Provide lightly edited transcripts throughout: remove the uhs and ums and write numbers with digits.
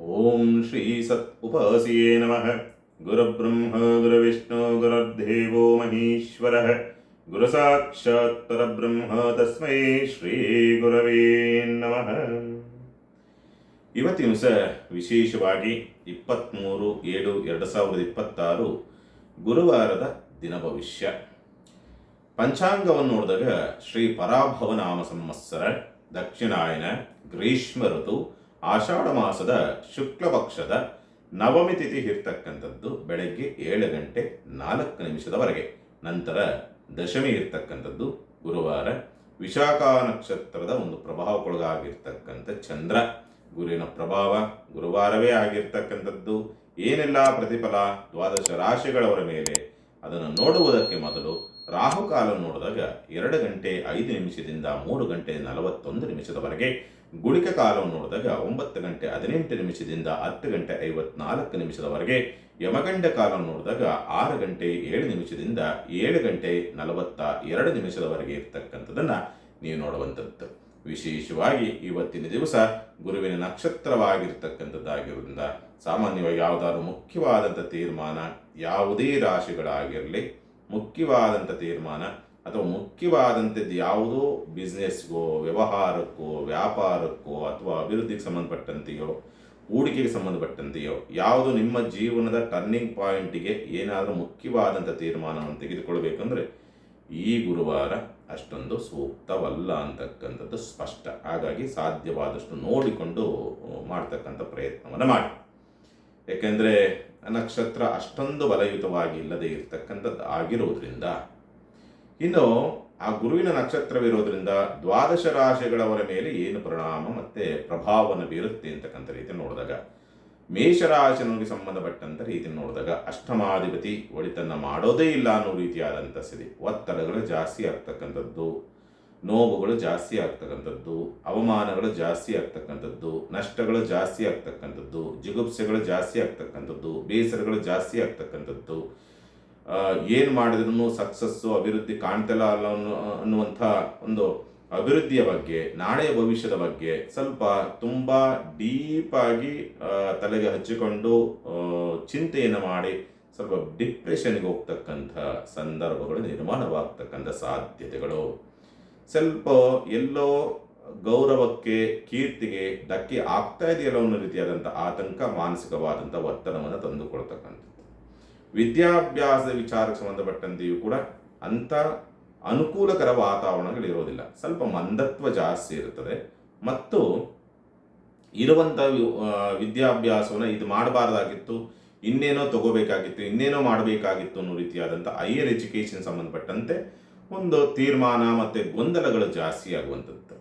ಓಂ ಶ್ರೀ ಸತ್ ಉಪಾಸಿಯೇ ನಮಃ. ಗುರುಬ್ರಹ್ಮ ಗುರುವಿಷ್ಣು ಗುರುರ್ದೇವೋ ಮಹೇಶ್ವರಃ. ಗುರು ಸಾಕ್ಷಾತ್ ಪರಬ್ರಹ್ಮ ತಸ್ಮೈ ಶ್ರೀ ಗುರವೇ ನಮಃ. ಇವತ್ತಿನ ದಿವಸ ವಿಶೇಷವಾಗಿ 23/7/2026 ಗುರುವಾರದ ದಿನ ಭವಿಷ್ಯ. ಪಂಚಾಂಗವನ್ನು ನೋಡಿದಾಗ ಶ್ರೀ ಪರಾಭವ ನಾಮ ಸಂವತ್ಸರ, ದಕ್ಷಿಣಾಯನ, ಗ್ರೀಷ್ಮ ಋತು, ಆಷಾಢ ಮಾಸದ ಶುಕ್ಲ ಪಕ್ಷದ ನವಮಿ ತಿಥಿ ಇರ್ತಕ್ಕಂಥದ್ದು ಬೆಳಗ್ಗೆ 7:04 ನಂತರ ದಶಮಿ ಇರ್ತಕ್ಕಂಥದ್ದು ಗುರುವಾರ. ವಿಶಾಖ ನಕ್ಷತ್ರದ ಒಂದು ಪ್ರಭಾವಕ್ಕೊಳಗಾಗಿರ್ತಕ್ಕಂಥ ಚಂದ್ರ, ಗುರುವಿನ ಪ್ರಭಾವ ಗುರುವಾರವೇ ಆಗಿರ್ತಕ್ಕಂಥದ್ದು. ಏನೆಲ್ಲ ಪ್ರತಿಫಲ ದ್ವಾದಶ ರಾಶಿಗಳವರ ಮೇಲೆ ಅದನ್ನು ನೋಡುವುದಕ್ಕೆ ಮೊದಲು ರಾಹುಕಾಲ ನೋಡಿದಾಗ 2:05 3:41 ಗುಳಿಕ ಕಾಲವನ್ನು ನೋಡಿದಾಗ 9:18 10:54 ಯಮಗಂಡ ಕಾಲವನ್ನು ನೋಡಿದಾಗ 6:07 7:42 ಇರ್ತಕ್ಕಂಥದ್ದನ್ನು ನೀವು ನೋಡುವಂಥದ್ದು. ವಿಶೇಷವಾಗಿ ಇವತ್ತಿನ ದಿವಸ ಗುರುವಿನ ನಕ್ಷತ್ರವಾಗಿರ್ತಕ್ಕಂಥದ್ದಾಗಿರೋದ್ರಿಂದ ಸಾಮಾನ್ಯವಾಗಿ ಯಾವುದಾದ್ರೂ ಮುಖ್ಯವಾದಂಥ ತೀರ್ಮಾನ, ಯಾವುದೇ ರಾಶಿಗಳಾಗಿರಲಿ, ಮುಖ್ಯವಾದಂಥ ತೀರ್ಮಾನ ಅಥವಾ ಮುಖ್ಯವಾದಂಥದ್ದು ಯಾವುದೋ ಬಿಸ್ನೆಸ್ಗೋ, ವ್ಯವಹಾರಕ್ಕೋ, ವ್ಯಾಪಾರಕ್ಕೋ ಅಥವಾ ಅಭಿವೃದ್ಧಿಗೆ ಸಂಬಂಧಪಟ್ಟಂತೆಯೋ, ಹೂಡಿಕೆಗೆ ಸಂಬಂಧಪಟ್ಟಂತೆಯೋ ಯಾವುದು ನಿಮ್ಮ ಜೀವನದ ಟರ್ನಿಂಗ್ ಪಾಯಿಂಟಿಗೆ ಏನಾದರೂ ಮುಖ್ಯವಾದಂಥ ತೀರ್ಮಾನವನ್ನು ತೆಗೆದುಕೊಳ್ಬೇಕಂದ್ರೆ ಈ ಗುರುವಾರ ಅಷ್ಟೊಂದು ಸೂಕ್ತವಲ್ಲ ಅಂತಕ್ಕಂಥದ್ದು ಸ್ಪಷ್ಟ. ಹಾಗಾಗಿ ಸಾಧ್ಯವಾದಷ್ಟು ನೋಡಿಕೊಂಡು ಮಾಡ್ತಕ್ಕಂಥ ಪ್ರಯತ್ನವನ್ನು ಮಾಡಿ. ಯಾಕೆಂದರೆ ನಕ್ಷತ್ರ ಅಷ್ಟೊಂದು ಬಲಯುತವಾಗಿ ಇಲ್ಲದೆ ಇರತಕ್ಕಂಥದ್ದು ಆಗಿರುವುದರಿಂದ, ಇನ್ನು ಆ ಗುರುವಿನ ನಕ್ಷತ್ರವಿರೋದ್ರಿಂದ ದ್ವಾದಶ ರಾಶಿಗಳವರ ಮೇಲೆ ಏನು ಪರಿಣಾಮ ಮತ್ತು ಪ್ರಭಾವವನ್ನು ಬೀರುತ್ತೆ ಅಂತಕ್ಕಂಥ ರೀತಿ ನೋಡಿದಾಗ, ಮೇಷರಾಶಿಗೆ ಸಂಬಂಧಪಟ್ಟಂಥ ರೀತಿ ನೋಡಿದಾಗ ಅಷ್ಟಮಾಧಿಪತಿ ಒಳಿತನ್ನು ಮಾಡೋದೇ ಇಲ್ಲ ಅನ್ನೋ ರೀತಿಯಾದಂಥ ಸ್ಥಿತಿ. ಒತ್ತಡಗಳು ಜಾಸ್ತಿ ಆಗ್ತಕ್ಕಂಥದ್ದು, ನೋವುಗಳು ಜಾಸ್ತಿ ಆಗ್ತಕ್ಕಂಥದ್ದು, ಅವಮಾನಗಳು ಜಾಸ್ತಿ ಆಗ್ತಕ್ಕಂಥದ್ದು, ನಷ್ಟಗಳು ಜಾಸ್ತಿ ಆಗ್ತಕ್ಕಂಥದ್ದು, ಜಿಗುಪ್ಸೆಗಳು ಜಾಸ್ತಿ ಆಗ್ತಕ್ಕಂಥದ್ದು, ಬೇಸರಗಳು ಜಾಸ್ತಿ ಆಗ್ತಕ್ಕಂಥದ್ದು, ಏನು ಮಾಡಿದ್ರೂ ಸಕ್ಸಸ್ಸು, ಅಭಿವೃದ್ಧಿ ಕಾಣ್ತಿಲ್ಲ ಅನ್ನುವಂಥ ಒಂದು ಅಭಿವೃದ್ಧಿಯ ಬಗ್ಗೆ, ನಾಳೆಯ ಭವಿಷ್ಯದ ಬಗ್ಗೆ ಸ್ವಲ್ಪ ತುಂಬ ಡೀಪಾಗಿ ತಲೆಗೆ ಹಚ್ಚಿಕೊಂಡು ಚಿಂತೆಯನ್ನು ಮಾಡಿ ಸ್ವಲ್ಪ ಡಿಪ್ರೆಷನ್ಗೆ ಹೋಗ್ತಕ್ಕಂಥ ಸಂದರ್ಭಗಳು ನಿರ್ಮಾಣವಾಗ್ತಕ್ಕಂಥ ಸಾಧ್ಯತೆಗಳು, ಸ್ವಲ್ಪ ಎಲ್ಲೋ ಗೌರವಕ್ಕೆ, ಕೀರ್ತಿಗೆ ಧಕ್ಕೆ ಆಗ್ತಾ ಇದೆಯಲ್ಲ ಅನ್ನೋ ರೀತಿಯಾದಂಥ ಆತಂಕ, ಮಾನಸಿಕವಾದಂಥ ಒತ್ತಡವನ್ನು ತಂದುಕೊಳ್ತಕ್ಕಂಥದ್ದು. ವಿದ್ಯಾಭ್ಯಾಸದ ವಿಚಾರಕ್ಕೆ ಸಂಬಂಧಪಟ್ಟಂತೆಯೂ ಕೂಡ ಅಂಥ ಅನುಕೂಲಕರ ವಾತಾವರಣಗಳಿರೋದಿಲ್ಲ. ಸ್ವಲ್ಪ ಮಂದತ್ವ ಜಾಸ್ತಿ ಇರುತ್ತದೆ ಮತ್ತು ಇರುವಂಥ ವಿದ್ಯಾಭ್ಯಾಸವನ್ನು ಇದು ಮಾಡಬಾರ್ದಾಗಿತ್ತು, ಇನ್ನೇನೋ ತಗೋಬೇಕಾಗಿತ್ತು, ಇನ್ನೇನೋ ಮಾಡಬೇಕಾಗಿತ್ತು ಅನ್ನೋ ರೀತಿಯಾದಂಥ ಹೈಯರ್ ಎಜುಕೇಷನ್ ಸಂಬಂಧಪಟ್ಟಂತೆ ಒಂದು ತೀರ್ಮಾನ ಮತ್ತು ಗೊಂದಲಗಳು ಜಾಸ್ತಿ ಆಗುವಂಥದ್ದು.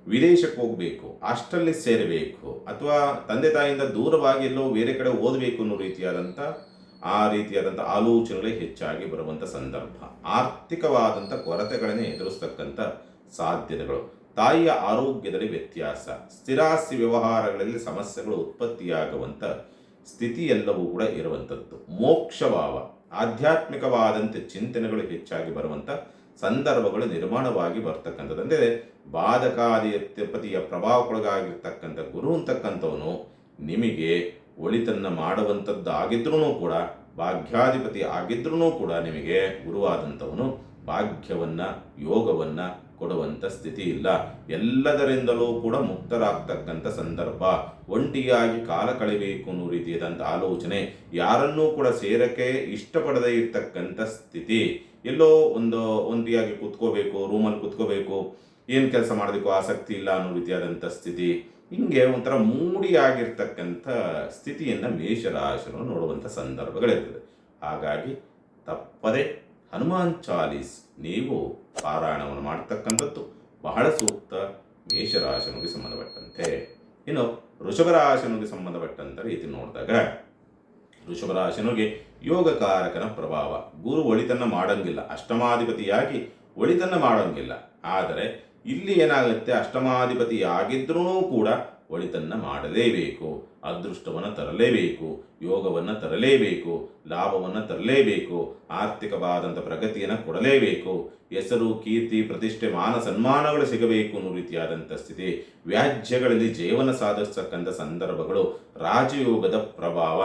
ವಿದೇಶಕ್ಕೆ ಹೋಗಬೇಕು, ಹಾಸ್ಟೆಲ್ಗೆ ಸೇರಬೇಕು, ಅಥವಾ ತಂದೆ ತಾಯಿಯಿಂದ ದೂರವಾಗಿ ಎಲ್ಲೋ ಬೇರೆ ಕಡೆ ಓದಬೇಕು ಅನ್ನೋ ರೀತಿಯಾದಂಥ ಆಲೋಚನೆಗಳೇ ಹೆಚ್ಚಾಗಿ ಬರುವಂಥ ಸಂದರ್ಭ. ಆರ್ಥಿಕವಾದಂಥ ಕೊರತೆಗಳನ್ನೇ ಎದುರಿಸ್ತಕ್ಕಂಥ ಸಾಧ್ಯತೆಗಳು, ತಾಯಿಯ ಆರೋಗ್ಯದಲ್ಲಿ ವ್ಯತ್ಯಾಸ, ಸ್ಥಿರಾಸ್ತಿ ವ್ಯವಹಾರಗಳಲ್ಲಿ ಸಮಸ್ಯೆಗಳು ಉತ್ಪತ್ತಿಯಾಗುವಂಥ ಸ್ಥಿತಿ ಎಲ್ಲವೂ ಕೂಡ ಇರುವಂಥದ್ದು. ಮೋಕ್ಷಭಾವ, ಆಧ್ಯಾತ್ಮಿಕವಾದಂಥ ಚಿಂತನೆಗಳು ಹೆಚ್ಚಾಗಿ ಬರುವಂಥ ಸಂದರ್ಭಗಳು ನಿರ್ಮಾಣವಾಗಿ ಬರ್ತಕ್ಕಂಥದ್ದು. ಅಂದರೆ ಬಾಧಕಾಧಿಪತಿಯ ಪ್ರಭಾವಕ್ಕೊಳಗಾಗಿರ್ತಕ್ಕಂಥ ಗುರು ಅಂತಕ್ಕಂಥವನು ನಿಮಗೆ ಒಳಿತನ್ನು ಮಾಡುವಂಥದ್ದು ಆಗಿದ್ರೂ ಕೂಡ, ಭಾಗ್ಯಾಧಿಪತಿ ಆಗಿದ್ರೂ ಕೂಡ ನಿಮಗೆ ಗುರುವಾದಂಥವನು ಭಾಗ್ಯವನ್ನು, ಯೋಗವನ್ನು ಕೊಡುವಂಥ ಸ್ಥಿತಿ ಇಲ್ಲ. ಎಲ್ಲದರಿಂದಲೂ ಕೂಡ ಮುಕ್ತರಾಗ್ತಕ್ಕಂಥ ಸಂದರ್ಭ. ಒಂಟಿಯಾಗಿ ಕಾಲ ಕಳಿಬೇಕು ಅನ್ನೋ ರೀತಿಯಾದಂಥ ಆಲೋಚನೆ, ಯಾರನ್ನೂ ಕೂಡ ಸೇರಕ್ಕೆ ಇಷ್ಟಪಡದೇ ಇರ್ತಕ್ಕಂಥ ಸ್ಥಿತಿ. ಎಲ್ಲೋ ಒಂಟಿಯಾಗಿ ಕೂತ್ಕೋಬೇಕು, ರೂಮಲ್ಲಿ ಕೂತ್ಕೋಬೇಕು, ಏನು ಕೆಲಸ ಮಾಡೋದಕ್ಕೂ ಆಸಕ್ತಿ ಇಲ್ಲ ಅನ್ನೋ ರೀತಿಯಾದಂಥ ಸ್ಥಿತಿ. ಹಿಂಗೆ ಒಂಥರ ಮೂಡಿಯಾಗಿರ್ತಕ್ಕಂಥ ಸ್ಥಿತಿಯನ್ನು ಮೇಷರಾಶಿಯನ್ನು ನೋಡುವಂಥ ಸಂದರ್ಭಗಳಿರ್ತದೆ. ಹಾಗಾಗಿ ತಪ್ಪದೆ ಹನುಮಾನ್ ಚಾಲೀಸ್ ನೀವು ಪಾರಾಯಣವನ್ನು ಮಾಡ್ತಕ್ಕಂಥದ್ದು ಬಹಳ ಸೂಕ್ತ ಮೇಷರಾಶಿಗೆ ಸಂಬಂಧಪಟ್ಟಂತೆ. ಇನ್ನು ವೃಷಭರಾಶಿಗೆ ಸಂಬಂಧಪಟ್ಟಂಥ ರೀತಿ ನೋಡಿದಾಗ, ವೃಷಭರಾಶಿಗೆ ಯೋಗಕಾರಕನ ಪ್ರಭಾವ. ಗುರು ಒಳಿತನ್ನು ಮಾಡಂಗಿಲ್ಲ, ಅಷ್ಟಮಾಧಿಪತಿಯಾಗಿ ಒಳಿತನ್ನು ಮಾಡೋಂಗಿಲ್ಲ. ಆದರೆ ಇಲ್ಲಿ ಏನಾಗುತ್ತೆ, ಅಷ್ಟಮಾಧಿಪತಿ ಆಗಿದ್ರೂ ಕೂಡ ಒಳಿತನ್ನು ಮಾಡಲೇಬೇಕು, ಅದೃಷ್ಟವನ್ನು ತರಲೇಬೇಕು, ಯೋಗವನ್ನು ತರಲೇಬೇಕು, ಲಾಭವನ್ನು ತರಲೇಬೇಕು, ಆರ್ಥಿಕವಾದಂಥ ಪ್ರಗತಿಯನ್ನು ಕೊಡಲೇಬೇಕು, ಹೆಸರು, ಕೀರ್ತಿ, ಪ್ರತಿಷ್ಠೆ, ಮಾನ ಸನ್ಮಾನಗಳು ಸಿಗಬೇಕು ಅನ್ನೋ ರೀತಿಯಾದಂಥ ಸ್ಥಿತಿ, ವ್ಯಾಜ್ಯಗಳಲ್ಲಿ ಜೀವನ ಸಾಧಿಸ್ತಕ್ಕಂಥ ಸಂದರ್ಭಗಳು, ರಾಜಯೋಗದ ಪ್ರಭಾವ,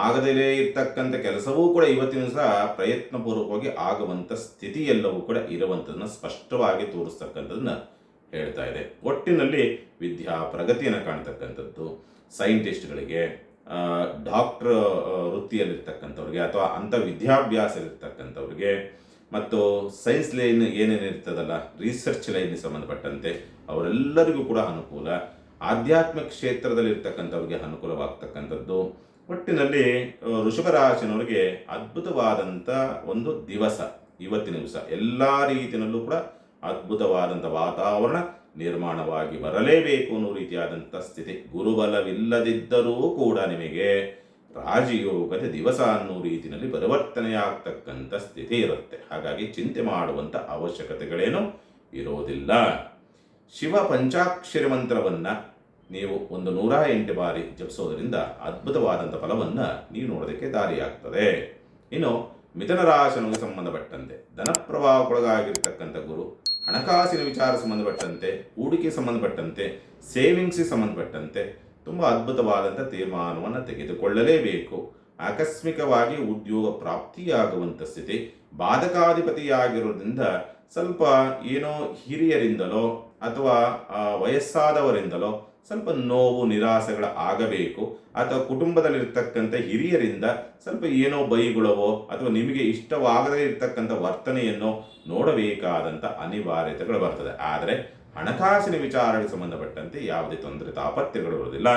ಆಗದಲೇ ಇರ್ತಕ್ಕಂಥ ಕೆಲಸವೂ ಕೂಡ ಇವತ್ತಿನ ಸಹ ಪ್ರಯತ್ನಪೂರ್ವಕವಾಗಿ ಆಗುವಂಥ ಸ್ಥಿತಿ ಎಲ್ಲವೂ ಕೂಡ ಇರುವಂಥದ್ದನ್ನು ಸ್ಪಷ್ಟವಾಗಿ ತೋರಿಸ್ತಕ್ಕಂಥದ್ದನ್ನ ಹೇಳ್ತಾ ಇದೆ. ಒಟ್ಟಿನಲ್ಲಿ ವಿದ್ಯಾ ಪ್ರಗತಿಯನ್ನು ಕಾಣ್ತಕ್ಕಂಥದ್ದು ಸೈಂಟಿಸ್ಟ್ಗಳಿಗೆ, ಡಾಕ್ಟರ್ ವೃತ್ತಿಯಲ್ಲಿರ್ತಕ್ಕಂಥವ್ರಿಗೆ ಅಥವಾ ಅಂಥ ವಿದ್ಯಾಭ್ಯಾಸ ಇರ್ತಕ್ಕಂಥವ್ರಿಗೆ, ಮತ್ತು ಸೈನ್ಸ್ ಲೈನ್ ಏನೇನಿರ್ತದಲ್ಲ, ರಿಸರ್ಚ್ ಲೈನ್ಗೆ ಸಂಬಂಧಪಟ್ಟಂತೆ ಅವರೆಲ್ಲರಿಗೂ ಕೂಡ ಅನುಕೂಲ, ಆಧ್ಯಾತ್ಮಿಕ ಕ್ಷೇತ್ರದಲ್ಲಿರ್ತಕ್ಕಂಥವ್ರಿಗೆ ಅನುಕೂಲವಾಗ್ತಕ್ಕಂಥದ್ದು. ಒಟ್ಟಿನಲ್ಲಿ ವೃಷಭ ರಾಶಿನವರಿಗೆ ಅದ್ಭುತವಾದಂಥ ಒಂದು ದಿವಸ ಇವತ್ತಿನ ದಿವಸ. ಎಲ್ಲ ರೀತಿಯಲ್ಲೂ ಕೂಡ ಅದ್ಭುತವಾದಂಥ ವಾತಾವರಣ ನಿರ್ಮಾಣವಾಗಿ ಬರಲೇಬೇಕು ಅನ್ನೋ ರೀತಿಯಾದಂಥ ಸ್ಥಿತಿ. ಗುರುಬಲವಿಲ್ಲದಿದ್ದರೂ ಕೂಡ ನಿಮಗೆ ರಾಜಯೋಗದ ದಿವಸ ಅನ್ನೋ ರೀತಿಯಲ್ಲಿ ಪರಿವರ್ತನೆಯಾಗ್ತಕ್ಕಂಥ ಸ್ಥಿತಿ ಇರುತ್ತೆ. ಹಾಗಾಗಿ ಚಿಂತೆ ಮಾಡುವಂಥ ಅವಶ್ಯಕತೆಗಳೇನು ಇರೋದಿಲ್ಲ. ಶಿವ ಪಂಚಾಕ್ಷರಿ ಮಂತ್ರವನ್ನು ನೀವು ಒಂದು 108 ಬಾರಿ ಜಪಿಸೋದರಿಂದ ಅದ್ಭುತವಾದಂಥ ಫಲವನ್ನು ನೀವು ನೋಡೋದಕ್ಕೆ ದಾರಿಯಾಗ್ತದೆ. ಇನ್ನು ಮಿಥುನ ರಾಶಿಗೆ ಸಂಬಂಧಪಟ್ಟಂತೆ ಧನಪ್ರವಾಹಕ್ಕೊಳಗಾಗಿರ್ತಕ್ಕಂಥ ಗುರು ಹಣಕಾಸಿನ ವಿಚಾರ ಸಂಬಂಧಪಟ್ಟಂತೆ, ಹೂಡಿಕೆ ಸಂಬಂಧಪಟ್ಟಂತೆ, ಸೇವಿಂಗ್ಸಿಗೆ ಸಂಬಂಧಪಟ್ಟಂತೆ ತುಂಬ ಅದ್ಭುತವಾದಂಥ ತೀರ್ಮಾನವನ್ನು ತೆಗೆದುಕೊಳ್ಳಲೇಬೇಕು. ಆಕಸ್ಮಿಕವಾಗಿ ಉದ್ಯೋಗ ಪ್ರಾಪ್ತಿಯಾಗುವಂಥ ಸ್ಥಿತಿ, ಬಾಧಕಾಧಿಪತಿಯಾಗಿರೋದ್ರಿಂದ ಸ್ವಲ್ಪ ಏನೋ ಹಿರಿಯರಿಂದಲೋ ಅಥವಾ ವಯಸ್ಸಾದವರಿಂದಲೋ ಸ್ವಲ್ಪ ನೋವು ನಿರಾಸೆಗಳ ಆಗಬೇಕು, ಅಥವಾ ಕುಟುಂಬದಲ್ಲಿರ್ತಕ್ಕಂಥ ಹಿರಿಯರಿಂದ ಸ್ವಲ್ಪ ಏನೋ ಬೈಗುಳವೋ ಅಥವಾ ನಿಮಗೆ ಇಷ್ಟವಾಗದೇ ಇರತಕ್ಕಂಥ ವರ್ತನೆಯನ್ನು ನೋಡಬೇಕಾದಂಥ ಅನಿವಾರ್ಯತೆಗಳು ಬರ್ತದೆ. ಆದರೆ ಹಣಕಾಸಿನ ವಿಚಾರಗಳಿಗೆ ಸಂಬಂಧಪಟ್ಟಂತೆ ಯಾವುದೇ ತೊಂದರೆ ತಾಪತ್ರೆಗಳು ಇರೋದಿಲ್ಲ.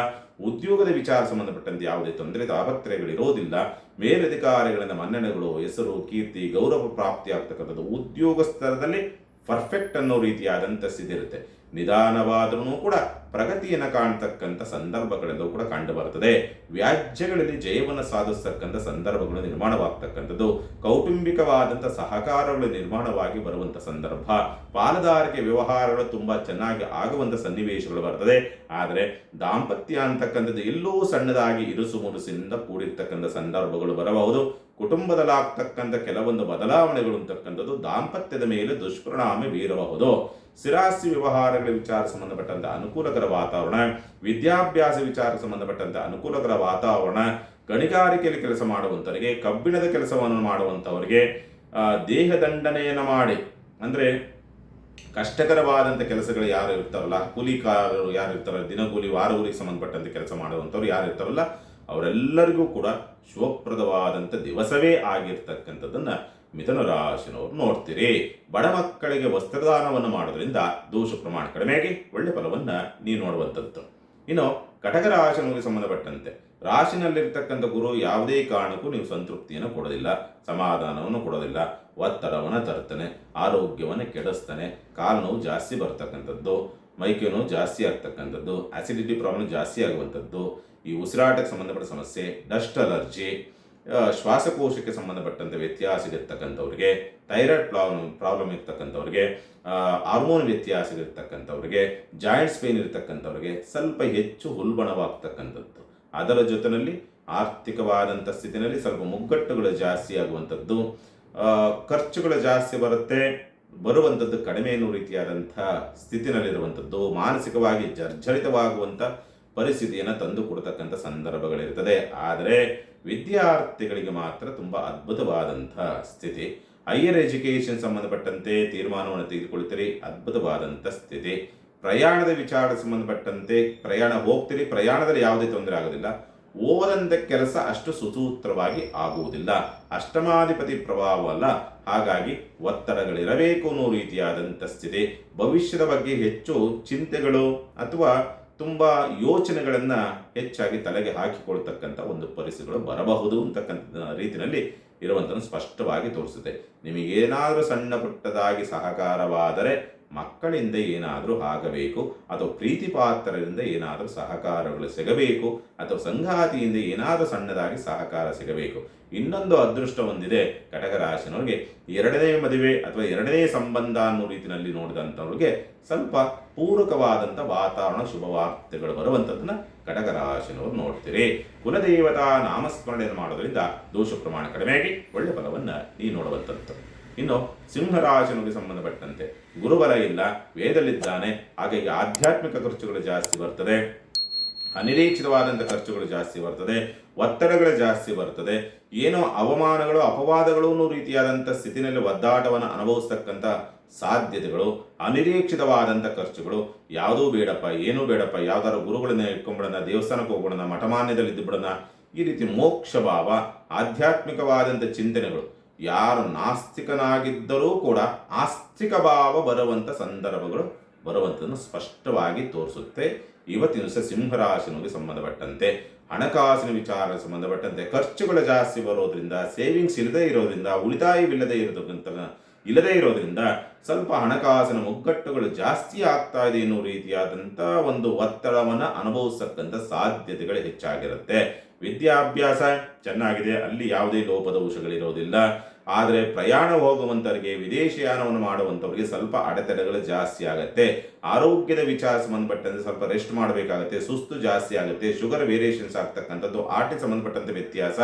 ಉದ್ಯೋಗದ ವಿಚಾರ ಸಂಬಂಧಪಟ್ಟಂತೆ ಯಾವುದೇ ತೊಂದರೆ ತಾಪತ್ರೆಗಳಿರೋದಿಲ್ಲ. ಮೇಲಧಿಕಾರಿಗಳಿಂದ ಮನ್ನಣೆಗಳು, ಹೆಸರು, ಕೀರ್ತಿ, ಗೌರವ ಪ್ರಾಪ್ತಿ ಆಗ್ತಕ್ಕಂಥದ್ದು, ಉದ್ಯೋಗ ಸ್ತರದಲ್ಲಿ ಪರ್ಫೆಕ್ಟ್ ಅನ್ನೋ ರೀತಿಯಾದಂಥ ಸ್ಥಿತಿ ಇರುತ್ತೆ. ನಿಧಾನವಾದರೂ ಕೂಡ ಪ್ರಗತಿಯನ್ನು ಕಾಣ್ತಕ್ಕಂಥ ಸಂದರ್ಭಗಳೆಲ್ಲವೂ ಕೂಡ ಕಂಡು ಬರ್ತದೆ. ವ್ಯಾಜ್ಯಗಳಲ್ಲಿ ಜಯವನ್ನು ಸಾಧಿಸ್ತಕ್ಕಂಥ ಸಂದರ್ಭಗಳು ನಿರ್ಮಾಣವಾಗ್ತಕ್ಕಂಥದ್ದು, ಕೌಟುಂಬಿಕವಾದಂಥ ಸಹಕಾರಗಳು ನಿರ್ಮಾಣವಾಗಿ ಬರುವಂಥ ಸಂದರ್ಭ, ಪಾಲುದಾರಿಕೆ ವ್ಯವಹಾರಗಳು ತುಂಬ ಚೆನ್ನಾಗಿ ಆಗುವಂಥ ಸನ್ನಿವೇಶಗಳು ಬರ್ತದೆ. ಆದರೆ ದಾಂಪತ್ಯ ಅಂತಕ್ಕಂಥದ್ದು ಎಲ್ಲೂ ಸಣ್ಣದಾಗಿ ಇರುಸು ಮುರುಸಿನಿಂದ ಕೂಡಿರ್ತಕ್ಕಂಥ ಸಂದರ್ಭಗಳು ಬರಬಹುದು. ಕುಟುಂಬದಲ್ಲಾಗ್ತಕ್ಕಂಥ ಕೆಲವೊಂದು ಬದಲಾವಣೆಗಳು ಅಂತಕ್ಕಂಥದ್ದು ದಾಂಪತ್ಯದ ಮೇಲೆ ದುಷ್ಪರಿಣಾಮ ಬೀರಬಹುದು. ಸ್ಥಿರಾಸ್ತಿ ವ್ಯವಹಾರಗಳ ವಿಚಾರ ಸಂಬಂಧಪಟ್ಟಂಥ ಅನುಕೂಲಕರ ವಾತಾವರಣ, ವಿದ್ಯಾಭ್ಯಾಸ ವಿಚಾರ ಸಂಬಂಧಪಟ್ಟಂಥ ಅನುಕೂಲಕರ ವಾತಾವರಣ, ಗಣಿಗಾರಿಕೆಯಲ್ಲಿ ಕೆಲಸ ಮಾಡುವಂಥವರಿಗೆ, ಕಬ್ಬಿಣದ ಕೆಲಸವನ್ನು ಮಾಡುವಂಥವರಿಗೆ, ದೇಹದಂಡನೆಯನ್ನು ಮಾಡಿ ಅಂದರೆ ಕಷ್ಟಕರವಾದಂಥ ಕೆಲಸಗಳು ಯಾರು ಇರ್ತಾರಲ್ಲ, ಕೂಲಿಕಾರರು ಯಾರು ಇರ್ತಾರಲ್ಲ, ದಿನಗೂಲಿ ವಾರಗೂಲಿಗೆ ಸಂಬಂಧಪಟ್ಟಂತೆ ಕೆಲಸ ಮಾಡುವಂಥವ್ರು ಯಾರು ಇರ್ತಾರಲ್ಲ, ಅವರೆಲ್ಲರಿಗೂ ಕೂಡ ಶುಭಪ್ರದವಾದಂಥ ದಿವಸವೇ ಆಗಿರ್ತಕ್ಕಂಥದ್ದನ್ನು ಮಿಥುನ ರಾಶಿನವರು ನೋಡ್ತೀರಿ. ಬಡ ಮಕ್ಕಳಿಗೆ ವಸ್ತ್ರದಾನವನ್ನು ಮಾಡೋದ್ರಿಂದ ದೋಷ ಪ್ರಮಾಣ ಕಡಿಮೆಯಾಗಿ ಒಳ್ಳೆ ಫಲವನ್ನು ನೀವು ನೋಡುವಂಥದ್ದು. ಇನ್ನು ಕಟಕ ರಾಶಿನವರಿಗೆ ಸಂಬಂಧಪಟ್ಟಂತೆ ರಾಶಿನಲ್ಲಿರ್ತಕ್ಕಂಥ ಗುರು ಯಾವುದೇ ಕಾರಣಕ್ಕೂ ನೀವು ಸಂತೃಪ್ತಿಯನ್ನು ಕೊಡೋದಿಲ್ಲ, ಸಮಾಧಾನವನ್ನು ಕೊಡೋದಿಲ್ಲ, ಒತ್ತಡವನ್ನು ತರ್ತಾನೆ, ಆರೋಗ್ಯವನ್ನು ಕೆಡಿಸ್ತಾನೆ, ಕಾಲು ನೋವು ಜಾಸ್ತಿ ಬರ್ತಕ್ಕಂಥದ್ದು, ಮೈಕೈ ನೋವು ಜಾಸ್ತಿ ಆಗ್ತಕ್ಕಂಥದ್ದು, ಆಸಿಡಿಟಿ ಪ್ರಾಬ್ಲಮ್ ಜಾಸ್ತಿ ಆಗುವಂಥದ್ದು, ಈ ಉಸಿರಾಟಕ್ಕೆ ಸಂಬಂಧಪಟ್ಟ ಸಮಸ್ಯೆ, ಡಸ್ಟ್ ಅಲರ್ಜಿ, ಶ್ವಾಸಕೋಶಕ್ಕೆ ಸಂಬಂಧಪಟ್ಟಂತೆ ವ್ಯತ್ಯಾಸ ಇರ್ತಕ್ಕಂಥವ್ರಿಗೆ, ಥೈರಾಯ್ಡ್ ಪ್ರಾಬ್ಲಮ್ ಇರ್ತಕ್ಕಂಥವ್ರಿಗೆ, ಹಾರ್ಮೋನ್ ವ್ಯತ್ಯಾಸ ಇರ್ತಕ್ಕಂಥವ್ರಿಗೆ, ಜಾಯಿಂಟ್ಸ್ ಪೇನ್ ಇರ್ತಕ್ಕಂಥವ್ರಿಗೆ ಸ್ವಲ್ಪ ಹೆಚ್ಚು ಉಲ್ಬಣವಾಗ್ತಕ್ಕಂಥದ್ದು, ಅದರ ಜೊತೆಯಲ್ಲಿ ಆರ್ಥಿಕವಾದಂಥ ಸ್ಥಿತಿನಲ್ಲಿ ಸ್ವಲ್ಪ ಮುಗ್ಗಟ್ಟುಗಳು ಜಾಸ್ತಿ ಆಗುವಂಥದ್ದು, ಖರ್ಚುಗಳು ಜಾಸ್ತಿ ಬರುವಂಥದ್ದು ಕಡಿಮೆ ಎನ್ನುವ ರೀತಿಯಾದಂಥ ಸ್ಥಿತಿನಲ್ಲಿರುವಂಥದ್ದು, ಮಾನಸಿಕವಾಗಿ ಜರ್ಜರಿತವಾಗುವಂಥ ಪರಿಸ್ಥಿತಿಯನ್ನು ತಂದು ಕೊಡ್ತಕ್ಕಂಥ ಸಂದರ್ಭಗಳಿರ್ತದೆ. ಆದರೆ ವಿದ್ಯಾರ್ಥಿಗಳಿಗೆ ಮಾತ್ರ ತುಂಬ ಅದ್ಭುತವಾದಂಥ ಸ್ಥಿತಿ. ಹೈಯರ್ ಎಜುಕೇಷನ್ ಸಂಬಂಧಪಟ್ಟಂತೆ ತೀರ್ಮಾನವನ್ನು ತೆಗೆದುಕೊಳ್ತೀರಿ, ಅದ್ಭುತವಾದಂಥ ಸ್ಥಿತಿ. ಪ್ರಯಾಣದ ವಿಚಾರ ಸಂಬಂಧಪಟ್ಟಂತೆ ಪ್ರಯಾಣ ಹೋಗ್ತೀರಿ, ಪ್ರಯಾಣದಲ್ಲಿ ಯಾವುದೇ ತೊಂದರೆ ಆಗೋದಿಲ್ಲ. ಓದಂಥ ಕೆಲಸ ಅಷ್ಟು ಸುಸೂತ್ರವಾಗಿ ಆಗುವುದಿಲ್ಲ, ಅಷ್ಟಮಾಧಿಪತಿ ಪ್ರಭಾವ ಅಲ್ಲ, ಹಾಗಾಗಿ ಒತ್ತಡಗಳಿರಬೇಕು ಅನ್ನೋ ರೀತಿಯಾದಂಥ ಸ್ಥಿತಿ. ಭವಿಷ್ಯದ ಬಗ್ಗೆ ಹೆಚ್ಚು ಚಿಂತೆಗಳು ಅಥವಾ ತುಂಬ ಯೋಚನೆಗಳನ್ನು ಹೆಚ್ಚಾಗಿ ತಲೆಗೆ ಹಾಕಿಕೊಳ್ತಕ್ಕಂಥ ಒಂದು ಪರಿಸ್ಥಿತಿಗಳು ಬರಬಹುದು ಅಂತಕ್ಕಂಥ ರೀತಿಯಲ್ಲಿ ಇರುವಂಥದ್ದು ಸ್ಪಷ್ಟವಾಗಿ ತೋರಿಸುತ್ತೆ. ನಿಮಗೇನಾದರೂ ಸಣ್ಣ ಪುಟ್ಟದಾಗಿ ಸಹಕಾರವಾದರೆ ಮಕ್ಕಳಿಂದ ಏನಾದರೂ ಆಗಬೇಕು, ಅಥವಾ ಪ್ರೀತಿ ಪಾತ್ರರಿಂದ ಏನಾದರೂ ಸಹಕಾರಗಳು ಸಿಗಬೇಕು, ಅಥವಾ ಸಂಗಾತಿಯಿಂದ ಏನಾದರೂ ಸಣ್ಣದಾಗಿ ಸಹಕಾರ ಸಿಗಬೇಕು. ಇನ್ನೊಂದು ಅದೃಷ್ಟ ಹೊಂದಿದೆ ಕಟಕ ರಾಶಿನವ್ರಿಗೆ, ಎರಡನೇ ಮದುವೆ ಅಥವಾ ಎರಡನೇ ಸಂಬಂಧ ಅನ್ನೋ ರೀತಿಯಲ್ಲಿ ನೋಡಿದಂಥವ್ರಿಗೆ ಸ್ವಲ್ಪ ಪೂರಕವಾದಂಥ ವಾತಾವರಣ, ಶುಭ ವಾರ್ತೆಗಳು ಬರುವಂಥದ್ದನ್ನ ಕಟಕ ರಾಶಿನವರು ನೋಡ್ತೀರಿ. ಕುಲದೇವತಾ ನಾಮಸ್ಮರಣೆಯನ್ನು ಮಾಡೋದ್ರಿಂದ ದೋಷ ಪ್ರಮಾಣ ಕಡಿಮೆಯಾಗಿ ಒಳ್ಳೆ ಫಲವನ್ನು ನೀವು ನೋಡುವಂಥದ್ದು. ಇನ್ನು ಸಿಂಹರಾಶಿನಿಗೆ ಸಂಬಂಧಪಟ್ಟಂತೆ ಗುರುಬಲ ಇಲ್ಲ, ವೇದಲ್ಲಿದ್ದಾನೆ, ಹಾಗಾಗಿ ಆಧ್ಯಾತ್ಮಿಕ ಖರ್ಚುಗಳು ಜಾಸ್ತಿ ಬರ್ತದೆ, ಅನಿರೀಕ್ಷಿತವಾದಂಥ ಖರ್ಚುಗಳು ಜಾಸ್ತಿ ಬರ್ತದೆ, ಒತ್ತಡಗಳು ಜಾಸ್ತಿ ಬರ್ತದೆ, ಏನೋ ಅವಮಾನಗಳು ಅಪವಾದಗಳು ಅನ್ನೋ ರೀತಿಯಾದಂಥ ಸ್ಥಿತಿನಲ್ಲಿ ಒದ್ದಾಟವನ್ನು ಅನುಭವಿಸ್ತಕ್ಕಂಥ ಸಾಧ್ಯತೆಗಳು, ಅನಿರೀಕ್ಷಿತವಾದಂಥ ಖರ್ಚುಗಳು, ಯಾವುದೂ ಬೇಡಪ್ಪ, ಏನೂ ಬೇಡಪ್ಪ, ಯಾವ್ದಾರು ಗುರುಗಳನ್ನ ಇಟ್ಕೊಂಡ್ಬಿಡೋಣ, ದೇವಸ್ಥಾನಕ್ಕೆ ಹೋಗ್ಬಿಡೋಣ, ಮಠಮಾನ್ಯದಲ್ಲಿ ಇದ್ದುಬಿಡೋಣ, ಈ ರೀತಿ ಮೋಕ್ಷ ಭಾವ, ಆಧ್ಯಾತ್ಮಿಕವಾದಂಥ ಚಿಂತನೆಗಳು, ಯಾರು ನಾಸ್ತಿಕನಾಗಿದ್ದರೂ ಕೂಡ ಆಸ್ತಿಕ ಭಾವ ಬರುವಂಥ ಸಂದರ್ಭಗಳು ಬರುವಂಥದ್ದನ್ನು ಸ್ಪಷ್ಟವಾಗಿ ತೋರಿಸುತ್ತೆ. ಇವತ್ತಿನ ದಿವಸ ಸಿಂಹರಾಶಿನಿಗೆ ಸಂಬಂಧಪಟ್ಟಂತೆ ಹಣಕಾಸಿನ ವಿಚಾರ ಸಂಬಂಧಪಟ್ಟಂತೆ ಖರ್ಚುಗಳು ಜಾಸ್ತಿ ಬರೋದ್ರಿಂದ, ಸೇವಿಂಗ್ಸ್ ಇಲ್ಲದೇ ಇರೋದ್ರಿಂದ ಸ್ವಲ್ಪ ಹಣಕಾಸಿನ ಮುಗ್ಗಟ್ಟುಗಳು ಜಾಸ್ತಿ ಆಗ್ತಾ ಇದೆ ಎನ್ನುವ ರೀತಿಯಾದಂಥ ಒಂದು ಒತ್ತಡವನ್ನು ಅನುಭವಿಸತಕ್ಕಂಥ ಸಾಧ್ಯತೆಗಳು ಹೆಚ್ಚಾಗಿರುತ್ತೆ. ವಿದ್ಯಾಭ್ಯಾಸ ಚೆನ್ನಾಗಿದೆ, ಅಲ್ಲಿ ಯಾವುದೇ ಲೋಪದೋಷಗಳಿರೋದಿಲ್ಲ. ಆದರೆ ಪ್ರಯಾಣ ಹೋಗುವಂಥವ್ರಿಗೆ, ವಿದೇಶಯಾನವನ್ನು ಮಾಡುವಂಥವ್ರಿಗೆ ಸ್ವಲ್ಪ ಅಡೆತಡೆಗಳು ಜಾಸ್ತಿ ಆಗುತ್ತೆ. ಆರೋಗ್ಯದ ವಿಚಾರ ಸಂಬಂಧಪಟ್ಟಂತೆ ಸ್ವಲ್ಪ ರೆಸ್ಟ್ ಮಾಡಬೇಕಾಗುತ್ತೆ, ಸುಸ್ತು ಜಾಸ್ತಿ ಆಗುತ್ತೆ, ಶುಗರ್ ವೇರಿಯೇಷನ್ಸ್ ಆಗ್ತಕ್ಕಂಥದ್ದು, ಆರ್ಟಿಗೆ ಸಂಬಂಧಪಟ್ಟಂತೆ ವ್ಯತ್ಯಾಸ,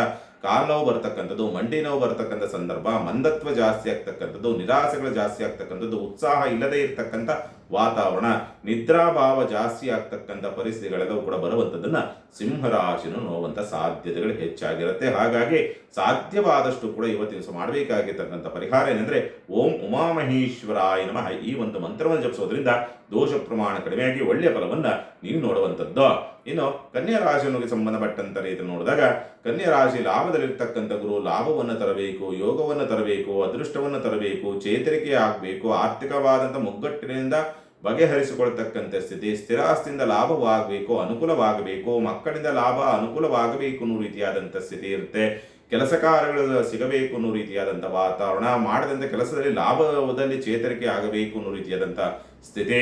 ಕಾಲು ನೋವು ಬರ್ತಕ್ಕಂಥದ್ದು, ಮಂಡಿ ನೋವು ಬರ್ತಕ್ಕಂಥ ಸಂದರ್ಭ, ಮಂದತ್ವ ಜಾಸ್ತಿ ಆಗ್ತಕ್ಕಂಥದ್ದು, ನಿರಾಸೆಗಳು ಜಾಸ್ತಿ ಆಗ್ತಕ್ಕಂಥದ್ದು, ಉತ್ಸಾಹ ಇಲ್ಲದೆ ಇರತಕ್ಕಂಥ ವಾತಾವರಣ, ನಿದ್ರಾಭಾವ ಜಾಸ್ತಿ ಆಗ್ತಕ್ಕಂಥ ಪರಿಸ್ಥಿತಿಗಳೆಲ್ಲವೂ ಕೂಡ ಬರುವಂಥದ್ದನ್ನ ಸಿಂಹರಾಶಿನ ನೋಡುವಂಥ ಸಾಧ್ಯತೆಗಳು ಹೆಚ್ಚಾಗಿರುತ್ತೆ. ಹಾಗಾಗಿ ಸಾಧ್ಯವಾದಷ್ಟು ಕೂಡ ಇವತ್ತಿನ ದಿವಸ ಮಾಡಬೇಕಾಗಿರ್ತಕ್ಕಂಥ ಪರಿಹಾರ ಏನೆಂದರೆ ಓಂ ಉಮಾಮಹೇಶ್ವರಾಯ ನಮಃ ಈ ಒಂದು ಮಂತ್ರವನ್ನು ಜಪಿಸೋದ್ರಿಂದ ದೋಷ ಪ್ರಮಾಣ ಕಡಿಮೆಯಾಗಿ ಒಳ್ಳೆಯ ಫಲವನ್ನು ನೀವು ನೋಡುವಂಥದ್ದು. ಇನ್ನು ಕನ್ಯಾ ರಾಶಿಗೆ ಸಂಬಂಧಪಟ್ಟಂತ ರೀತಿ ನೋಡಿದಾಗ ಕನ್ಯಾ ರಾಶಿ ಲಾಭದಲ್ಲಿರ್ತಕ್ಕಂಥ ಗುರು ಲಾಭವನ್ನು ತರಬೇಕು, ಯೋಗವನ್ನು ತರಬೇಕು, ಅದೃಷ್ಟವನ್ನು ತರಬೇಕು, ಚೇತರಿಕೆ ಆಗಬೇಕು, ಆರ್ಥಿಕವಾದಂಥ ಮುಗ್ಗಟ್ಟಿನಿಂದ ಬಗೆಹರಿಸಿಕೊಳ್ತಕ್ಕಂಥ ಸ್ಥಿತಿ, ಸ್ಥಿರಾಸ್ತಿಯಿಂದ ಲಾಭವಾಗಬೇಕು, ಅನುಕೂಲವಾಗಬೇಕು, ಮಕ್ಕಳಿಂದ ಲಾಭ ಅನುಕೂಲವಾಗಬೇಕು ಅನ್ನೋ ರೀತಿಯಾದಂಥ ಸ್ಥಿತಿ ಇರುತ್ತೆ. ಕೆಲಸ ಕಾರ್ಯಗಳು ಸಿಗಬೇಕು ಅನ್ನೋ ರೀತಿಯಾದಂಥ ವಾತಾವರಣ, ಮಾಡದಂಥ ಕೆಲಸದಲ್ಲಿ ಲಾಭದಲ್ಲಿ ಚೇತರಿಕೆ ಆಗಬೇಕು ಅನ್ನೋ ರೀತಿಯಾದಂಥ ಸ್ಥಿತಿ,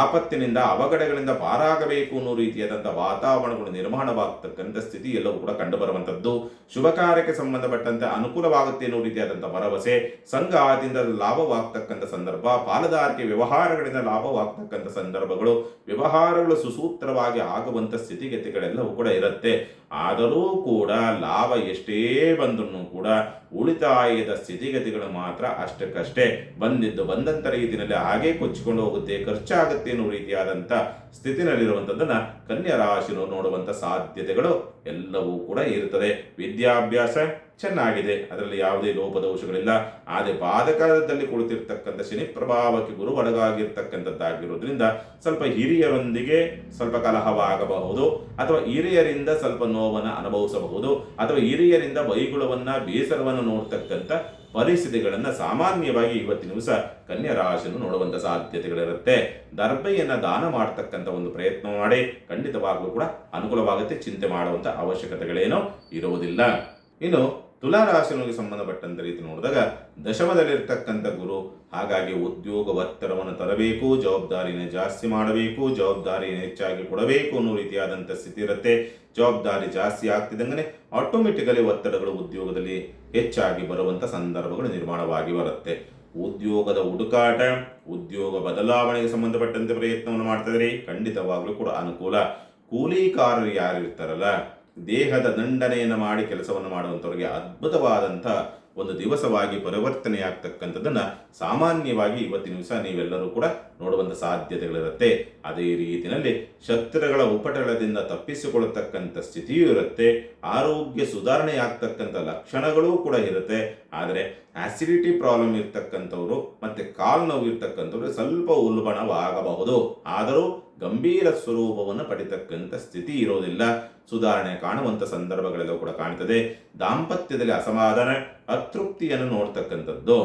ಆಪತ್ತಿನಿಂದ ಅವಘಡಗಳಿಂದ ಪಾರಾಗಬೇಕು ಅನ್ನೋ ರೀತಿಯಾದಂಥ ವಾತಾವರಣಗಳು ನಿರ್ಮಾಣವಾಗತಕ್ಕಂಥ ಸ್ಥಿತಿ ಎಲ್ಲವೂ ಕೂಡ ಕಂಡುಬರುವಂಥದ್ದು. ಶುಭ ಕಾರ್ಯಕ್ಕೆ ಸಂಬಂಧಪಟ್ಟಂತೆ ಅನುಕೂಲವಾಗುತ್ತೆ ಅನ್ನೋ ರೀತಿಯಾದಂಥ ಭರವಸೆ, ಸಂಘದಿಂದ ಲಾಭವಾಗ್ತಕ್ಕಂಥ ಸಂದರ್ಭ, ಪಾಲುದಾರಿಕೆ ವ್ಯವಹಾರಗಳಿಂದ ಲಾಭವಾಗ್ತಕ್ಕಂಥ ಸಂದರ್ಭಗಳು, ವ್ಯವಹಾರಗಳು ಸುಸೂತ್ರವಾಗಿ ಆಗುವಂಥ ಸ್ಥಿತಿಗತಿಗಳೆಲ್ಲವೂ ಕೂಡ ಇರುತ್ತೆ. ಆದರೂ ಕೂಡ ಲಾಭ ಎಷ್ಟೇ ಬಂದರೂ ಕೂಡ ಉಳಿತಾಯದ ಸ್ಥಿತಿಗತಿಗಳು ಮಾತ್ರ ಅಷ್ಟಕ್ಕಷ್ಟೇ ಬಂದಂಥ ರೀತಿಯಲ್ಲಿ ಹಾಗೇ ಕೊಚ್ಚಿಕೊಂಡು ಹೋಗುತ್ತೆ, ಖರ್ಚಾಗುತ್ತೆ ಅನ್ನೋ ರೀತಿಯಾದಂಥ ಸ್ಥಿತಿನಲ್ಲಿರುವಂಥದ್ದನ್ನ ಕನ್ಯಾ ರಾಶಿನವರು ನೋಡುವಂಥ ಸಾಧ್ಯತೆಗಳು ಎಲ್ಲವೂ ಕೂಡ ಇರುತ್ತದೆ. ವಿದ್ಯಾಭ್ಯಾಸ ಚೆನ್ನಾಗಿದೆ, ಅದರಲ್ಲಿ ಯಾವುದೇ ಲೋಪದೋಷಗಳಿಲ್ಲ. ಆದರೆ ಪಾದಕದಲ್ಲಿ ಕುಳಿತಿರ್ತಕ್ಕಂಥ ಶನಿ ಪ್ರಭಾವಕ್ಕೆ ಗುರು ಒಳಗಾಗಿರ್ತಕ್ಕಂಥದ್ದಾಗಿರೋದ್ರಿಂದ ಸ್ವಲ್ಪ ಹಿರಿಯರೊಂದಿಗೆ ಸ್ವಲ್ಪ ಕಲಹವಾಗಬಹುದು, ಅಥವಾ ಹಿರಿಯರಿಂದ ಸ್ವಲ್ಪ ನೋವನ್ನು ಅನುಭವಿಸಬಹುದು, ಅಥವಾ ಹಿರಿಯರಿಂದ ಬೈಗುಳವನ್ನ ಬೇಸರವನ್ನು ನೋಡ್ತಕ್ಕಂಥ ಪರಿಸ್ಥಿತಿಗಳನ್ನು ಸಾಮಾನ್ಯವಾಗಿ ಇವತ್ತಿನ ದಿವಸ ಕನ್ಯಾ ರಾಶಿಯನ್ನು ನೋಡುವಂಥ ಸಾಧ್ಯತೆಗಳಿರುತ್ತೆ. ದರ್ಬೆಯನ್ನು ದಾನ ಮಾಡತಕ್ಕಂಥ ಒಂದು ಪ್ರಯತ್ನ ಮಾಡಿ, ಖಂಡಿತವಾಗ್ಲೂ ಕೂಡ ಅನುಕೂಲವಾಗುತ್ತೆ, ಚಿಂತೆ ಮಾಡುವಂಥ ಅವಶ್ಯಕತೆಗಳೇನೋ ಇರುವುದಿಲ್ಲ. ಇನ್ನು ತುಲಾ ರಾಶಿಗೆ ಸಂಬಂಧಪಟ್ಟಂತ ರೀತಿ ನೋಡಿದಾಗ ದಶಮದಲ್ಲಿರ್ತಕ್ಕಂಥ ಗುರು, ಹಾಗಾಗಿ ಉದ್ಯೋಗ ಒತ್ತಡವನ್ನು ತರಬೇಕು, ಜವಾಬ್ದಾರಿನ ಜಾಸ್ತಿ ಮಾಡಬೇಕು, ಜವಾಬ್ದಾರಿಯನ್ನು ಹೆಚ್ಚಾಗಿ ಕೊಡಬೇಕು ಅನ್ನೋ ರೀತಿಯಾದಂಥ ಸ್ಥಿತಿ ಇರುತ್ತೆ. ಜವಾಬ್ದಾರಿ ಜಾಸ್ತಿ ಆಗ್ತಿದ್ದಂಗೆ ಆಟೋಮೆಟಿಕಲಿ ಒತ್ತಡಗಳು ಉದ್ಯೋಗದಲ್ಲಿ ಹೆಚ್ಚಾಗಿ ಬರುವಂಥ ಸಂದರ್ಭಗಳು ನಿರ್ಮಾಣವಾಗಿ ಬರುತ್ತೆ. ಉದ್ಯೋಗದ ಹುಡುಕಾಟ, ಉದ್ಯೋಗ ಬದಲಾವಣೆಗೆ ಸಂಬಂಧಪಟ್ಟಂತೆ ಪ್ರಯತ್ನವನ್ನು ಮಾಡ್ತಿದ್ರೆ ಖಂಡಿತವಾಗ್ಲೂ ಕೂಡ ಅನುಕೂಲ. ಕೂಲಿಕಾರರು ಯಾರು ಇರ್ತಾರಲ್ಲ, ದೇಹದ ದಂಡನೆಯನ್ನು ಮಾಡಿ ಕೆಲಸವನ್ನು ಮಾಡುವಂಥವ್ರಿಗೆ ಅದ್ಭುತವಾದಂಥ ಒಂದು ದಿವಸವಾಗಿ ಪರಿವರ್ತನೆಯಾಗ್ತಕ್ಕಂಥದ್ದನ್ನ ಸಾಮಾನ್ಯವಾಗಿ ಇವತ್ತಿನ ದಿವಸ ನೀವೆಲ್ಲರೂ ಕೂಡ ನೋಡುವಂಥ ಸಾಧ್ಯತೆಗಳಿರುತ್ತೆ. ಅದೇ ರೀತಿಯಲ್ಲಿ ಶತ್ರುಗಳ ಉಪಟಳದಿಂದ ತಪ್ಪಿಸಿಕೊಳ್ಳತಕ್ಕಂಥ ಸ್ಥಿತಿಯೂ ಇರುತ್ತೆ. ಆರೋಗ್ಯ ಸುಧಾರಣೆ ಆಗ್ತಕ್ಕಂಥ ಲಕ್ಷಣಗಳೂ ಕೂಡ ಇರುತ್ತೆ. ಆದರೆ ಆಸಿಡಿಟಿ ಪ್ರಾಬ್ಲಮ್ ಇರ್ತಕ್ಕಂಥವ್ರು ಮತ್ತೆ ಕಾಲು ನೋವು ಇರ್ತಕ್ಕಂಥವ್ರು ಸ್ವಲ್ಪ ಉಲ್ಬಣವಾಗಬಹುದು, ಆದರೂ ಗಂಭೀರ ಸ್ವರೂಪವನ್ನು ಪಡಿತಕ್ಕಂಥ ಸ್ಥಿತಿ ಇರೋದಿಲ್ಲ. ಸುಧಾರಣೆ ಕಾಣುವಂಥ ಸಂದರ್ಭಗಳೆಲ್ಲವೂ ಕೂಡ ಕಾಣ್ತದೆ. ದಾಂಪತ್ಯದಲ್ಲಿ ಅಸಮಾಧಾನ, ಅತೃಪ್ತಿಯನ್ನು ನೋಡ್ತಕ್ಕಂಥದ್ದು.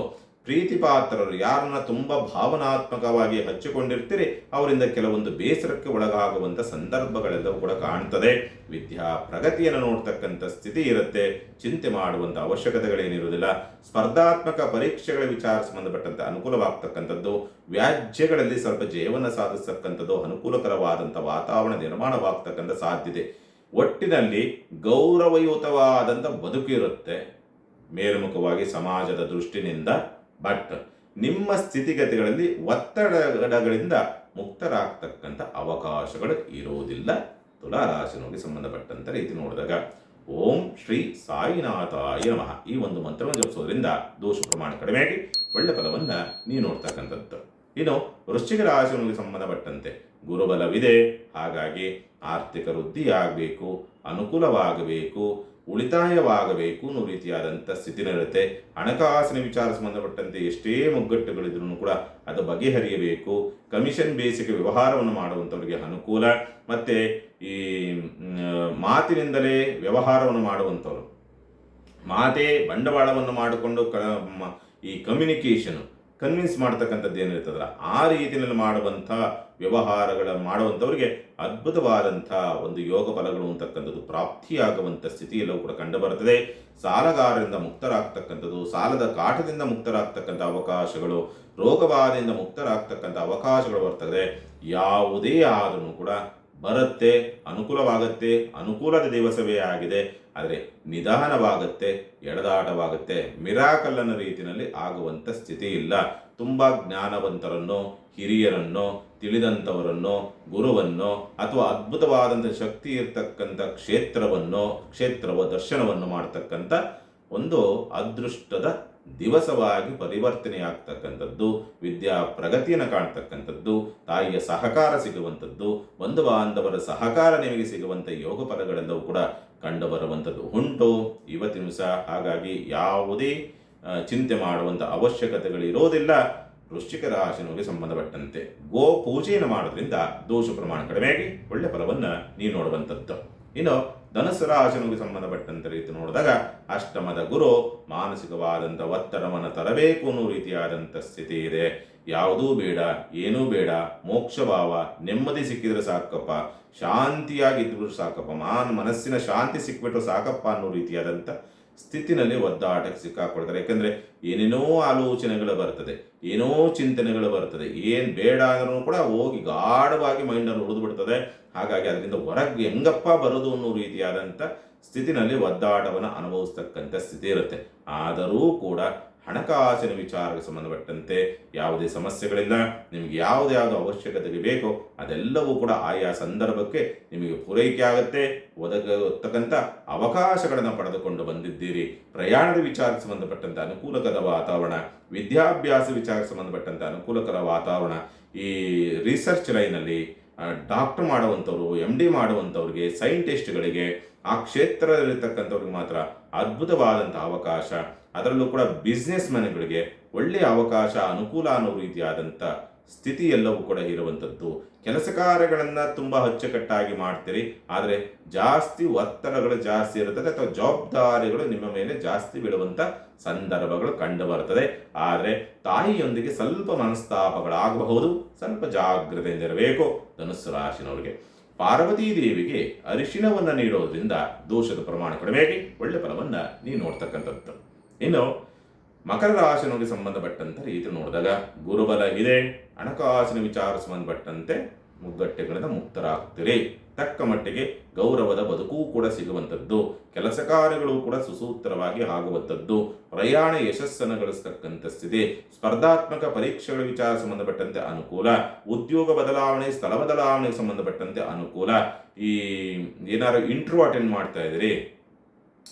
ಪ್ರೀತಿ ಪಾತ್ರರು ಯಾರನ್ನ ತುಂಬಾ ಭಾವನಾತ್ಮಕವಾಗಿ ಹಚ್ಚಿಕೊಂಡಿರ್ತೀರಿ ಅವರಿಂದ ಕೆಲವೊಂದು ಬೇಸರಕ್ಕೆ ಒಳಗಾಗುವಂಥ ಸಂದರ್ಭಗಳೆಲ್ಲವೂ ಕೂಡ ಕಾಣ್ತದೆ. ವಿದ್ಯಾ ಪ್ರಗತಿಯನ್ನು ನೋಡ್ತಕ್ಕಂಥ ಸ್ಥಿತಿ ಇರುತ್ತೆ. ಚಿಂತೆ ಮಾಡುವಂಥ ಅವಶ್ಯಕತೆಗಳೇನಿರುವುದಿಲ್ಲ. ಸ್ಪರ್ಧಾತ್ಮಕ ಪರೀಕ್ಷೆಗಳ ವಿಚಾರ ಸಂಬಂಧಪಟ್ಟಂತೆ ಅನುಕೂಲವಾಗ್ತಕ್ಕಂಥದ್ದು. ವ್ಯಾಜ್ಯಗಳಲ್ಲಿ ಸ್ವಲ್ಪ ಜಯವನ್ನು ಸಾಧಿಸ್ತಕ್ಕಂಥದ್ದು, ಅನುಕೂಲಕರವಾದಂಥ ವಾತಾವರಣ ನಿರ್ಮಾಣವಾಗ್ತಕ್ಕಂಥ ಸಾಧ್ಯತೆ. ಒಟ್ಟಿನಲ್ಲಿ ಗೌರವಯುತವಾದಂಥ ಬದುಕಿರುತ್ತೆ ಮೇಲ್ಮುಖವಾಗಿ ಸಮಾಜದ ದೃಷ್ಟಿನಿಂದ. ಬಟ್ ನಿಮ್ಮ ಸ್ಥಿತಿಗತಿಗಳಲ್ಲಿ ಒತ್ತಡಗಳಿಂದ ಮುಕ್ತರಾಗ್ತಕ್ಕಂಥ ಅವಕಾಶಗಳು ಇರೋದಿಲ್ಲ. ತುಲಾರಾಶಿನವರಿಗೆ ಸಂಬಂಧಪಟ್ಟಂತ ರೀತಿ ನೋಡಿದಾಗ ಓಂ ಶ್ರೀ ಸಾಯಿನಾಥಾಯ ನಮಃ ಈ ಒಂದು ಮಂತ್ರವನ್ನು ಜಪಿಸೋದ್ರಿಂದ ದೋಷ ಪ್ರಮಾಣ ಕಡಿಮೆಯಾಗಿ ಒಳ್ಳೆ ಫಲವನ್ನು ನೀವು ನೋಡ್ತಕ್ಕಂಥದ್ದು. ಇನ್ನು ವೃಶ್ಚಿಕ ರಾಶಿಯವರಿಗೆ ಸಂಬಂಧಪಟ್ಟಂತೆ ಗುರುಬಲವಿದೆ, ಹಾಗಾಗಿ ಆರ್ಥಿಕ ವೃದ್ಧಿಯಾಗಬೇಕು, ಅನುಕೂಲವಾಗಬೇಕು, ಉಳಿತಾಯವಾಗಬೇಕು ಅನ್ನೋ ರೀತಿಯಾದಂಥ ಸ್ಥಿತಿನಿರುತ್ತೆ. ಹಣಕಾಸಿನ ವಿಚಾರ ಸಂಬಂಧಪಟ್ಟಂತೆ ಎಷ್ಟೇ ಮುಗ್ಗಟ್ಟುಗಳಿದ್ರೂ ಕೂಡ ಅದು ಬಗೆಹರಿಯಬೇಕು. ಕಮಿಷನ್ ಬೇಸಿಕ್ ವ್ಯವಹಾರವನ್ನು ಮಾಡುವಂಥವರಿಗೆ ಅನುಕೂಲ, ಮತ್ತು ಈ ಮಾತಿನಿಂದಲೇ ವ್ಯವಹಾರವನ್ನು ಮಾಡುವಂಥವ್ರು, ಮಾತೇ ಬಂಡವಾಳವನ್ನು ಮಾಡಿಕೊಂಡು ಈ ಕಮ್ಯುನಿಕೇಷನ್ ಕನ್ವಿನ್ಸ್ ಮಾಡ್ತಕ್ಕಂಥದ್ದು ಏನಿರ್ತದಲ್ಲ ಆ ರೀತಿಯಲ್ಲಿ ಮಾಡುವಂಥ ವ್ಯವಹಾರಗಳ ಮಾಡುವಂಥವ್ರಿಗೆ ಅದ್ಭುತವಾದಂಥ ಒಂದು ಯೋಗ ಫಲಗಳು ಅಂತಕ್ಕಂಥದ್ದು ಪ್ರಾಪ್ತಿಯಾಗುವಂಥ ಸ್ಥಿತಿಯೆಲ್ಲವೂ ಕೂಡ ಕಂಡುಬರುತ್ತದೆ. ಸಾಲಗಾರರಿಂದ ಮುಕ್ತರಾಗ್ತಕ್ಕಂಥದ್ದು, ಸಾಲದ ಕಾಟದಿಂದ ಮುಕ್ತರಾಗ್ತಕ್ಕಂಥ ಅವಕಾಶಗಳು, ರೋಗಬಾಧೆಯಿಂದ ಮುಕ್ತರಾಗ್ತಕ್ಕಂಥ ಅವಕಾಶಗಳು ಬರ್ತದೆ. ಯಾವುದೇ ಆದರೂ ಕೂಡ ಬರುತ್ತೆ, ಅನುಕೂಲವಾಗುತ್ತೆ, ಅನುಕೂಲದ ದಿವಸವೇ ಆಗಿದೆ. ಆದರೆ ನಿಧಾನವಾಗುತ್ತೆ, ಎಳೆದಾಟವಾಗುತ್ತೆ, ಮಿರಾಕಲ್ ಅನ್ನೋ ರೀತಿಯಲ್ಲಿ ಆಗುವಂಥ ಸ್ಥಿತಿ ಇಲ್ಲ. ತುಂಬ ಜ್ಞಾನವಂತರನ್ನು, ಹಿರಿಯರನ್ನು, ತಿಳಿದಂಥವರನ್ನು, ಗುರುವನ್ನು ಅಥವಾ ಅದ್ಭುತವಾದಂಥ ಶಕ್ತಿ ಇರ್ತಕ್ಕಂಥ ಕ್ಷೇತ್ರವ ದರ್ಶನವನ್ನು ಮಾಡ್ತಕ್ಕಂಥ ಒಂದು ಅದೃಷ್ಟದ ದಿವಸವಾಗಿ ಪರಿವರ್ತನೆಯಾಗ್ತಕ್ಕಂಥದ್ದು, ವಿದ್ಯಾ ಪ್ರಗತಿಯನ್ನು ಕಾಣ್ತಕ್ಕಂಥದ್ದು, ತಾಯಿಯ ಸಹಕಾರ ಸಿಗುವಂಥದ್ದು, ಬಂಧು ಬಾಂಧವರ ಸಹಕಾರ ನಿಮಗೆ ಸಿಗುವಂಥ ಯೋಗ ಫಲಗಳೆಲ್ಲವೂ ಕೂಡ ಕಂಡುಬರುವಂಥದ್ದು ಉಂಟು ಇವತ್ತಿನ ದಿವಸ. ಹಾಗಾಗಿ ಯಾವುದೇ ಚಿಂತೆ ಮಾಡುವಂಥ ಅವಶ್ಯಕತೆಗಳಿರೋದಿಲ್ಲ. ವೃಶ್ಚಿಕ ರಾಶಿನವರಿಗೆ ಸಂಬಂಧಪಟ್ಟಂತೆ ಗೋ ಪೂಜೆಯನ್ನು ಮಾಡೋದ್ರಿಂದ ದೋಷ ಪ್ರಮಾಣ ಕಡಿಮೆಯಾಗಿ ಒಳ್ಳೆ ಫಲವನ್ನು ನೀವು ನೋಡುವಂಥದ್ದು. ಇನ್ನು ಧನುಸ್ಸು ರಾಶಿನವರಿಗೆ ಸಂಬಂಧಪಟ್ಟಂತ ರೀತಿ ನೋಡಿದಾಗ ಅಷ್ಟಮದ ಗುರು ಮಾನಸಿಕವಾದಂಥ ಒತ್ತಡವನ್ನು ತರಬೇಕು ಅನ್ನೋ ರೀತಿಯಾದಂಥ ಸ್ಥಿತಿ ಇದೆ. ಯಾವುದೂ ಬೇಡ, ಏನೂ ಬೇಡ, ಮೋಕ್ಷಭಾವ, ನೆಮ್ಮದಿ ಸಿಕ್ಕಿದ್ರೆ ಸಾಕಪ್ಪ, ಶಾಂತಿಯಾಗಿದ್ರು ಸಾಕಪ್ಪ, ಮನಸ್ಸಿನ ಶಾಂತಿ ಸಿಕ್ಬಿಟ್ರೆ ಸಾಕಪ್ಪ ಅನ್ನೋ ರೀತಿಯಾದಂಥ ಸ್ಥಿತಿನಲ್ಲಿ ಒದ್ದಾಟಕ್ಕೆ ಸಿಕ್ಕಾಕೊಳ್ತಾರೆ. ಯಾಕಂದರೆ ಏನೇನೋ ಆಲೋಚನೆಗಳು ಬರ್ತದೆ, ಏನೋ ಚಿಂತನೆಗಳು ಬರ್ತದೆ, ಏನು ಬೇಡ ಅಂದ್ರೂ ಕೂಡ ಹೋಗಿ ಗಾಢವಾಗಿ ಮೈಂಡನ್ನು ಉಳಿದು ಬಿಡ್ತದೆ. ಹಾಗಾಗಿ ಅದರಿಂದ ಹೊರಗೆ ಹೆಂಗಪ್ಪ ಬರೋದು ಅನ್ನೋ ರೀತಿಯಾದಂಥ ಸ್ಥಿತಿನಲ್ಲಿ ಒದ್ದಾಟವನ್ನು ಅನುಭವಿಸ್ತಕ್ಕಂಥ ಸ್ಥಿತಿ ಇರುತ್ತೆ. ಆದರೂ ಕೂಡ ಹಣಕಾಸಿನ ವಿಚಾರಕ್ಕೆ ಸಂಬಂಧಪಟ್ಟಂತೆ ಯಾವುದೇ ಸಮಸ್ಯೆಗಳಿಲ್ಲ. ನಿಮಗೆ ಯಾವುದು ಅವಶ್ಯಕತೆಗೆ ಬೇಕೋ ಅದೆಲ್ಲವೂ ಕೂಡ ಆಯಾ ಸಂದರ್ಭಕ್ಕೆ ನಿಮಗೆ ಪೂರೈಕೆ ಆಗುತ್ತೆ. ಒದಗತಕ್ಕಂಥ ಅವಕಾಶಗಳನ್ನು ಪಡೆದುಕೊಂಡು ಬಂದಿದ್ದೀರಿ. ಪ್ರಯಾಣದ ವಿಚಾರಕ್ಕೆ ಸಂಬಂಧಪಟ್ಟಂತೆ ಅನುಕೂಲಕರ ವಾತಾವರಣ, ವಿದ್ಯಾಭ್ಯಾಸ ವಿಚಾರಕ್ಕೆ ಸಂಬಂಧಪಟ್ಟಂತೆ ಅನುಕೂಲಕರ ವಾತಾವರಣ, ಈ ರಿಸರ್ಚ್ ಲೈನಲ್ಲಿ ಡಾಕ್ಟರ್ ಮಾಡುವಂಥವ್ರು, MD ಮಾಡುವಂಥವ್ರಿಗೆ, ಸೈಂಟಿಸ್ಟ್ಗಳಿಗೆ, ಆ ಕ್ಷೇತ್ರದಲ್ಲಿರ್ತಕ್ಕಂಥವ್ರಿಗೆ ಮಾತ್ರ ಅದ್ಭುತವಾದಂಥ ಅವಕಾಶ. ಅದರಲ್ಲೂ ಕೂಡ ಬಿಸ್ನೆಸ್ ಮ್ಯಾನ್ಗಳಿಗೆ ಒಳ್ಳೆಯ ಅವಕಾಶ, ಅನುಕೂಲ ಅನ್ನೋ ರೀತಿಯಾದಂಥ ಸ್ಥಿತಿ ಎಲ್ಲವೂ ಕೂಡ ಇರುವಂಥದ್ದು. ಕೆಲಸ ಕಾರ್ಯಗಳನ್ನು ತುಂಬ ಅಚ್ಚುಕಟ್ಟಾಗಿ ಮಾಡ್ತೀರಿ, ಆದರೆ ಜಾಸ್ತಿ ಒತ್ತಡಗಳು ಜಾಸ್ತಿ ಇರುತ್ತದೆ ಅಥವಾ ಜವಾಬ್ದಾರಿಗಳು ನಿಮ್ಮ ಮೇಲೆ ಜಾಸ್ತಿ ಬೀಳುವಂಥ ಸಂದರ್ಭಗಳು ಕಂಡು ಬರ್ತದೆ. ಆದರೆ ತಾಯಿಯೊಂದಿಗೆ ಸ್ವಲ್ಪ ಮನಸ್ತಾಪಗಳಾಗಬಹುದು, ಸ್ವಲ್ಪ ಜಾಗ್ರತೆಯಿಂದಿರಬೇಕು. ಧನುಸ್ಸು ರಾಶಿನವರಿಗೆ ಪಾರ್ವತೀ ದೇವಿಗೆ ಅರಿಶಿಣವನ್ನು ನೀಡೋದ್ರಿಂದ ದೋಷದ ಪ್ರಮಾಣ ಕಡಿಮೆಯಾಗಿ ಒಳ್ಳೆ ಫಲವನ್ನು ನೀವು ನೋಡ್ತಕ್ಕಂಥದ್ದು. ಇನ್ನು ಮಕರ ರಾಶಿನವರಿಗೆ ಸಂಬಂಧಪಟ್ಟಂತ ರೀತಿ ನೋಡಿದಾಗ ಗುರುಬಲ ಇದೆ, ಹಣಕಾಸಿನ ವಿಚಾರ ಸಂಬಂಧಪಟ್ಟಂತೆ ಮುಗ್ಗಟ್ಟೆಗಳಿಂದ ಮುಕ್ತರಾಗ್ತೀರಿ. ತಕ್ಕ ಮಟ್ಟಿಗೆ ಗೌರವದ ಬದುಕು ಕೂಡ ಸಿಗುವಂಥದ್ದು, ಕೆಲಸ ಕಾರ್ಯಗಳು ಕೂಡ ಸುಸೂತ್ರವಾಗಿ ಆಗುವಂಥದ್ದು, ಪ್ರಯಾಣ ಯಶಸ್ಸನ್ನು ಗಳಿಸ್ತಕ್ಕಂಥ ಸ್ಥಿತಿ, ಸ್ಪರ್ಧಾತ್ಮಕ ಪರೀಕ್ಷೆಗಳ ವಿಚಾರ ಸಂಬಂಧಪಟ್ಟಂತೆ ಅನುಕೂಲ, ಉದ್ಯೋಗ ಬದಲಾವಣೆ, ಸ್ಥಳ ಬದಲಾವಣೆಗೆ ಸಂಬಂಧಪಟ್ಟಂತೆ ಅನುಕೂಲ. ಈ ಏನಾದ್ರು ಇಂಟರ್ವ್ಯೂ ಅಟೆಂಡ್ ಮಾಡ್ತಾ ಇದ್ದೀರಿ,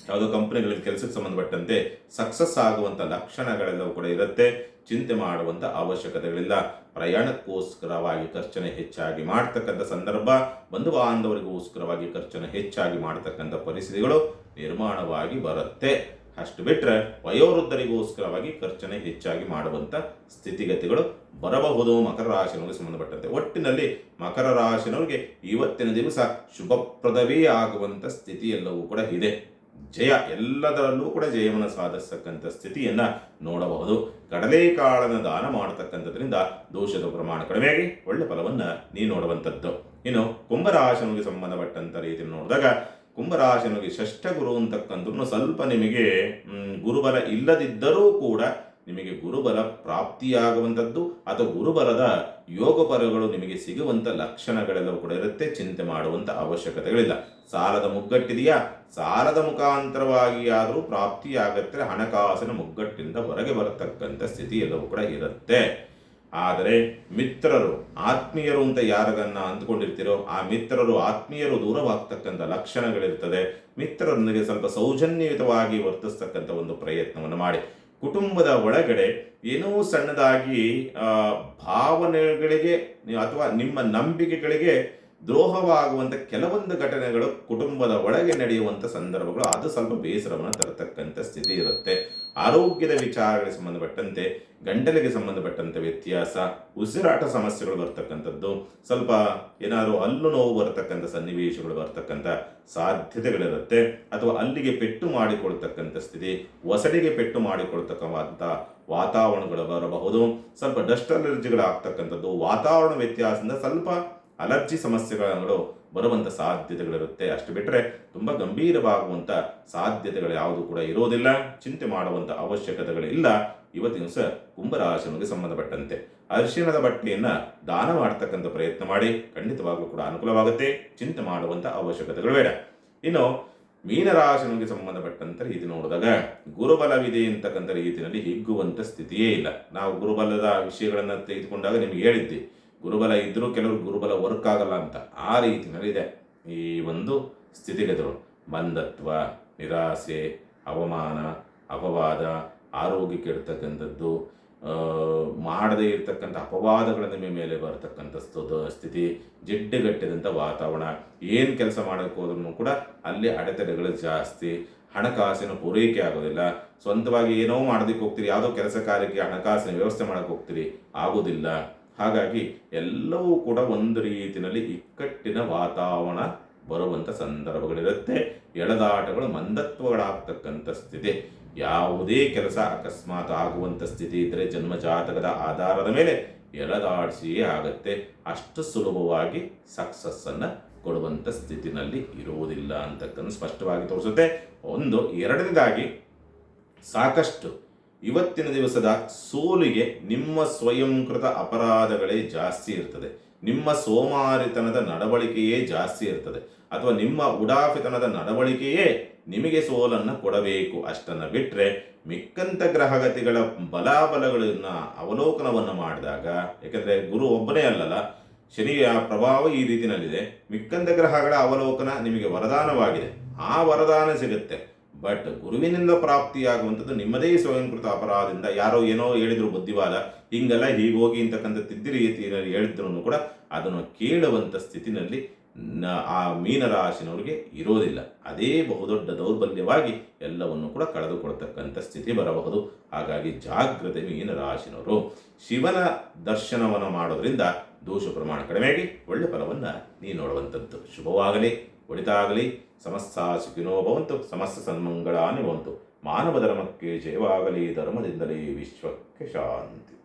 ಯಾವುದೋ ಕಂಪನಿಗಳಲ್ಲಿ ಕೆಲಸಕ್ಕೆ ಸಂಬಂಧಪಟ್ಟಂತೆ ಸಕ್ಸಸ್ ಆಗುವಂಥ ಲಕ್ಷಣಗಳೆಲ್ಲವೂ ಕೂಡ ಇರುತ್ತೆ. ಚಿಂತೆ ಮಾಡುವಂಥ ಅವಶ್ಯಕತೆಗಳಿಲ್ಲ. ಪ್ರಯಾಣಕ್ಕೋಸ್ಕರವಾಗಿ ಖರ್ಚನ್ನು ಹೆಚ್ಚಾಗಿ ಮಾಡ್ತಕ್ಕಂಥ ಸಂದರ್ಭ, ಬಂಧು ಬಾಂಧವರಿಗೋಸ್ಕರವಾಗಿ ಖರ್ಚನ್ನು ಹೆಚ್ಚಾಗಿ ಮಾಡ್ತಕ್ಕಂಥ ಪರಿಸ್ಥಿತಿಗಳು ನಿರ್ಮಾಣವಾಗಿ ಬರುತ್ತೆ. ಅಷ್ಟು ಬಿಟ್ಟರೆ ವಯೋವೃದ್ಧರಿಗೋಸ್ಕರವಾಗಿ ಖರ್ಚನ್ನು ಹೆಚ್ಚಾಗಿ ಮಾಡುವಂಥ ಸ್ಥಿತಿಗತಿಗಳು ಬರಬಹುದು ಮಕರ ರಾಶಿನವರಿಗೆ ಸಂಬಂಧಪಟ್ಟಂತೆ. ಒಟ್ಟಿನಲ್ಲಿ ಮಕರ ರಾಶಿನವರಿಗೆ ಇವತ್ತಿನ ದಿವಸ ಶುಭಪ್ರದವೇ ಆಗುವಂಥ ಸ್ಥಿತಿ ಎಲ್ಲವೂ ಕೂಡ ಇದೆ. ಜಯ, ಎಲ್ಲದರಲ್ಲೂ ಕೂಡ ಜಯವನ್ನು ಸಾಧಿಸತಕ್ಕಂಥ ಸ್ಥಿತಿಯನ್ನು ನೋಡಬಹುದು. ಕಡಲೆಕಾಳನ್ನು ದಾನ ಮಾಡತಕ್ಕಂಥದ್ರಿಂದ ದೋಷದ ಪ್ರಮಾಣ ಕಡಿಮೆಯಾಗಿ ಒಳ್ಳೆ ಫಲವನ್ನು ನೀವು ನೋಡುವಂಥದ್ದು. ಇನ್ನು ಕುಂಭರಾಶಿನಿಗೆ ಸಂಬಂಧಪಟ್ಟಂಥ ರೀತಿಯಲ್ಲಿ ನೋಡಿದಾಗ ಕುಂಭರಾಶಿನಿಗೆ ಷಷ್ಠ ಗುರು ಅಂತಕ್ಕಂಥದ್ದು ಸ್ವಲ್ಪ ನಿಮಗೆ ಗುರುಬಲ ಇಲ್ಲದಿದ್ದರೂ ಕೂಡ ನಿಮಗೆ ಗುರುಬಲ ಪ್ರಾಪ್ತಿಯಾಗುವಂಥದ್ದು ಅಥವಾ ಗುರುಬಲದ ಯೋಗ ಫಲಗಳು ನಿಮಗೆ ಸಿಗುವಂಥ ಲಕ್ಷಣಗಳೆಲ್ಲವೂ ಕೂಡ ಇರುತ್ತೆ. ಚಿಂತೆ ಮಾಡುವಂಥ ಅವಶ್ಯಕತೆಗಳಿಲ್ಲ. ಸಾಲದ ಮುಗ್ಗಟ್ಟಿದೆಯಾ, ಸಾಲದ ಮುಖಾಂತರವಾಗಿ ಆದರೂ ಪ್ರಾಪ್ತಿಯಾಗತ್ತೆ. ಹಣಕಾಸಿನ ಮುಗ್ಗಟ್ಟಿಂದ ಹೊರಗೆ ಬರತಕ್ಕಂಥ ಸ್ಥಿತಿ ಎಲ್ಲವೂ ಕೂಡ ಇರುತ್ತೆ. ಆದರೆ ಮಿತ್ರರು, ಆತ್ಮೀಯರು ಅಂತ ಯಾರನ್ನ ಅಂದ್ಕೊಂಡಿರ್ತೀರೋ ಆ ಮಿತ್ರರು, ಆತ್ಮೀಯರು ದೂರವಾಗ್ತಕ್ಕಂಥ ಲಕ್ಷಣಗಳಿರ್ತದೆ. ಮಿತ್ರರೊಂದಿಗೆ ಸ್ವಲ್ಪ ಸೌಜನ್ಯಯುತವಾಗಿ ವರ್ತಿಸ್ತಕ್ಕಂಥ ಒಂದು ಪ್ರಯತ್ನವನ್ನು ಮಾಡಿ. ಕುಟುಂಬದ ಒಳಗಡೆ ಏನೋ ಸಣ್ಣದಾಗಿ ಭಾವನೆಗಳಿಗೆ ಅಥವಾ ನಿಮ್ಮ ನಂಬಿಕೆಗಳಿಗೆ ದ್ರೋಹವಾಗುವಂಥ ಕೆಲವೊಂದು ಘಟನೆಗಳು ಕುಟುಂಬದ ಒಳಗೆ ನಡೆಯುವಂಥ ಸಂದರ್ಭಗಳು, ಅದು ಸ್ವಲ್ಪ ಬೇಸರವನ್ನು ತರತಕ್ಕಂಥ ಸ್ಥಿತಿ ಇರುತ್ತೆ. ಆರೋಗ್ಯದ ವಿಚಾರಗಳಿಗೆ ಸಂಬಂಧಪಟ್ಟಂತೆ, ಗಂಟಲಿಗೆ ಸಂಬಂಧಪಟ್ಟಂತೆ ವ್ಯತ್ಯಾಸ, ಉಸಿರಾಟ ಸಮಸ್ಯೆಗಳು ಬರ್ತಕ್ಕಂಥದ್ದು, ಸ್ವಲ್ಪ ಏನಾದರೂ ಹಲ್ಲು ನೋವು ಬರತಕ್ಕಂಥ ಸನ್ನಿವೇಶಗಳು ಬರ್ತಕ್ಕಂಥ ಸಾಧ್ಯತೆಗಳಿರುತ್ತೆ. ಅಥವಾ ಅಲ್ಲಿಗೆ ಪೆಟ್ಟು ಮಾಡಿಕೊಳ್ತಕ್ಕಂಥ ಸ್ಥಿತಿ, ಒಸಡಿಗೆ ಪೆಟ್ಟು ಮಾಡಿಕೊಳ್ತಕ್ಕಂಥ ವಾತಾವರಣಗಳು ಬರಬಹುದು. ಸ್ವಲ್ಪ ಡಸ್ಟ್ ಅಲರ್ಜಿಗಳಾಗ್ತಕ್ಕಂಥದ್ದು, ವಾತಾವರಣ ವ್ಯತ್ಯಾಸದಿಂದ ಸ್ವಲ್ಪ ಅಲರ್ಜಿ ಸಮಸ್ಯೆಗಳು ಬರುವಂಥ ಸಾಧ್ಯತೆಗಳಿರುತ್ತೆ. ಅಷ್ಟು ಬಿಟ್ಟರೆ ತುಂಬ ಗಂಭೀರವಾಗುವಂಥ ಸಾಧ್ಯತೆಗಳು ಯಾವುದು ಕೂಡ ಇರೋದಿಲ್ಲ. ಚಿಂತೆ ಮಾಡುವಂಥ ಅವಶ್ಯಕತೆಗಳಿಲ್ಲ. ಇವತ್ತಿನ ದಿವಸ ಕುಂಭರಾಶಿಗೆ ಸಂಬಂಧಪಟ್ಟಂತೆ ಅರಿಶಿಣದ ಬಟ್ಟೆಯನ್ನು ದಾನ ಮಾಡ್ತಕ್ಕಂಥ ಪ್ರಯತ್ನ ಮಾಡಿ, ಖಂಡಿತವಾಗ್ಲೂ ಕೂಡ ಅನುಕೂಲವಾಗುತ್ತೆ. ಚಿಂತೆ ಮಾಡುವಂಥ ಅವಶ್ಯಕತೆಗಳು ಬೇಡ. ಇನ್ನು ಮೀನರಾಶಿಗೆ ಸಂಬಂಧಪಟ್ಟಂಥ ರೀತಿ ನೋಡಿದಾಗ ಗುರುಬಲವಿದೆ ಅಂತಕ್ಕಂಥ ರೀತಿಯಲ್ಲಿ ಹಿಗ್ಗುವಂಥ ಸ್ಥಿತಿಯೇ ಇಲ್ಲ. ನಾವು ಗುರುಬಲದ ವಿಷಯಗಳನ್ನು ತೆಗೆದುಕೊಂಡಾಗ ನಿಮಗೆ ಹೇಳಿದ್ದೆ, ಗುರುಬಲ ಇದ್ದರೂ ಕೆಲವರು ಗುರುಬಲ ವರ್ಕ್ ಆಗಲ್ಲ ಅಂತ. ಆ ರೀತಿಯಲ್ಲಿದೆ ಈ ಒಂದು ಸ್ಥಿತಿಗತಿಗಳು. ಮಂದತ್ವ, ನಿರಾಸೆ, ಅವಮಾನ, ಅಪವಾದ, ಆರೋಗ್ಯ ಕೆಡ್ತಕ್ಕಂಥದ್ದು, ಮಾಡದೇ ಇರತಕ್ಕಂಥ ಅಪವಾದಗಳ ನಿಮ್ಮ ಮೇಲೆ ಬರ್ತಕ್ಕಂಥ ಸ್ಥಿತಿ, ಜಿಡ್ಡುಗಟ್ಟಿದಂಥ ವಾತಾವರಣ. ಏನು ಕೆಲಸ ಮಾಡೋಕ್ಕೆ ಹೋದ್ರೂ ಕೂಡ ಅಲ್ಲಿ ಅಡೆತಡೆಗಳು ಜಾಸ್ತಿ. ಹಣಕಾಸಿನ ಪೂರೈಕೆ ಆಗೋದಿಲ್ಲ. ಸ್ವಂತವಾಗಿ ಏನೋ ಮಾಡೋದಕ್ಕೆ ಹೋಗ್ತೀರಿ, ಯಾವುದೋ ಕೆಲಸ ಕಾರ್ಯಕ್ಕೆ ಹಣಕಾಸಿನ ವ್ಯವಸ್ಥೆ ಮಾಡೋಕ್ಕೆ ಹೋಗ್ತೀರಿ, ಆಗೋದಿಲ್ಲ. ಹಾಗಾಗಿ ಎಲ್ಲವೂ ಕೂಡ ಒಂದು ರೀತಿಯಲ್ಲಿ ಇಕ್ಕಟ್ಟಿನ ವಾತಾವರಣ ಬರುವಂಥ ಸಂದರ್ಭಗಳಿರುತ್ತೆ. ಎಳೆದಾಟಗಳು, ಮಂದತ್ವಗಳಾಗ್ತಕ್ಕಂಥ ಸ್ಥಿತಿ. ಯಾವುದೇ ಕೆಲಸ ಅಕಸ್ಮಾತ್ ಆಗುವಂಥ ಸ್ಥಿತಿ ಇದ್ದರೆ ಜನ್ಮಜಾತಕದ ಆಧಾರದ ಮೇಲೆ ಎಳೆದಾಡಿಸಿಯೇ ಆಗುತ್ತೆ. ಅಷ್ಟು ಸುಲಭವಾಗಿ ಸಕ್ಸಸ್ಸನ್ನು ಕೊಡುವಂಥ ಸ್ಥಿತಿನಲ್ಲಿ ಇರುವುದಿಲ್ಲ ಅಂತಕ್ಕಂಥ ಸ್ಪಷ್ಟವಾಗಿ ತೋರಿಸುತ್ತೆ. ಒಂದು. ಎರಡನೇದಾಗಿ, ಸಾಕಷ್ಟು ಇವತ್ತಿನ ದಿವಸದ ಸೋಲಿಗೆ ನಿಮ್ಮ ಸ್ವಯಂಕೃತ ಅಪರಾಧಗಳೇ ಜಾಸ್ತಿ ಇರ್ತದೆ. ನಿಮ್ಮ ಸೋಮಾರಿತನದ ನಡವಳಿಕೆಯೇ ಜಾಸ್ತಿ ಇರ್ತದೆ. ಅಥವಾ ನಿಮ್ಮ ಉಡಾಫಿತನದ ನಡವಳಿಕೆಯೇ ನಿಮಗೆ ಸೋಲನ್ನು ಕೊಡಬೇಕು. ಅಷ್ಟನ್ನು ಬಿಟ್ಟರೆ ಮಿಕ್ಕಂಥ ಗ್ರಹಗತಿಗಳ ಬಲಾಬಲಗಳನ್ನ ಅವಲೋಕನವನ್ನು ಮಾಡಿದಾಗ, ಯಾಕಂದರೆ ಗುರು ಒಬ್ಬನೇ ಅಲ್ಲಲ್ಲ, ಶನಿಯ ಪ್ರಭಾವ ಈ ರೀತಿಯಲ್ಲಿದೆ. ಮಿಕ್ಕಂಥ ಗ್ರಹಗಳ ಅವಲೋಕನ ನಿಮಗೆ ವರದಾನವಾಗಿದೆ. ಆ ವರದಾನ ಸಿಗುತ್ತೆ. ಬಟ್ ಗುರುವಿನಿಂದ ಪ್ರಾಪ್ತಿಯಾಗುವಂಥದ್ದು ನಿಮ್ಮದೇ ಸ್ವಯಂಕೃತ ಅಪರಾಧದಿಂದ. ಯಾರೋ ಏನೋ ಹೇಳಿದ್ರು ಬುದ್ಧಿವಾದ, ಹಿಂಗೆಲ್ಲ ಹೀಗೋಗಿ ಅಂತಕ್ಕಂಥ ತಿದ್ದಿ ರೀತಿಯಲ್ಲಿ ಹೇಳಿದ್ರು ಕೂಡ ಅದನ್ನು ಕೇಳುವಂಥ ಸ್ಥಿತಿನಲ್ಲಿ ಆ ಮೀನರಾಶಿನವರಿಗೆ ಇರೋದಿಲ್ಲ. ಅದೇ ಬಹುದೊಡ್ಡ ದೌರ್ಬಲ್ಯವಾಗಿ ಎಲ್ಲವನ್ನು ಕೂಡ ಕಳೆದುಕೊಳ್ತಕ್ಕಂಥ ಸ್ಥಿತಿ ಬರಬಹುದು. ಹಾಗಾಗಿ ಜಾಗ್ರತೆ ಮೀನರಾಶಿನವರು. ಶಿವನ ದರ್ಶನವನ್ನು ಮಾಡೋದ್ರಿಂದ ದೋಷ ಪ್ರಮಾಣ ಕಡಿಮೆಯಾಗಿ ಒಳ್ಳೆ ಫಲವನ್ನು ನೀವು ನೋಡುವಂಥದ್ದು. ಶುಭವಾಗಲಿ, ಒಳಿತಾಗಲಿ. ಸಮಸ್ತ ಸುಖಿನೋ ಭವಂತು, ಸಮಸ್ತ ಸನ್ಮಂಗಳಾನಿ ಭವಂತು. ಮಾನವ ಧರ್ಮಕ್ಕೆ ಜಯವಾಗಲಿ, ಧರ್ಮದಿಂದಲೇ ವಿಶ್ವಕ್ಕೆ ಶಾಂತಿ.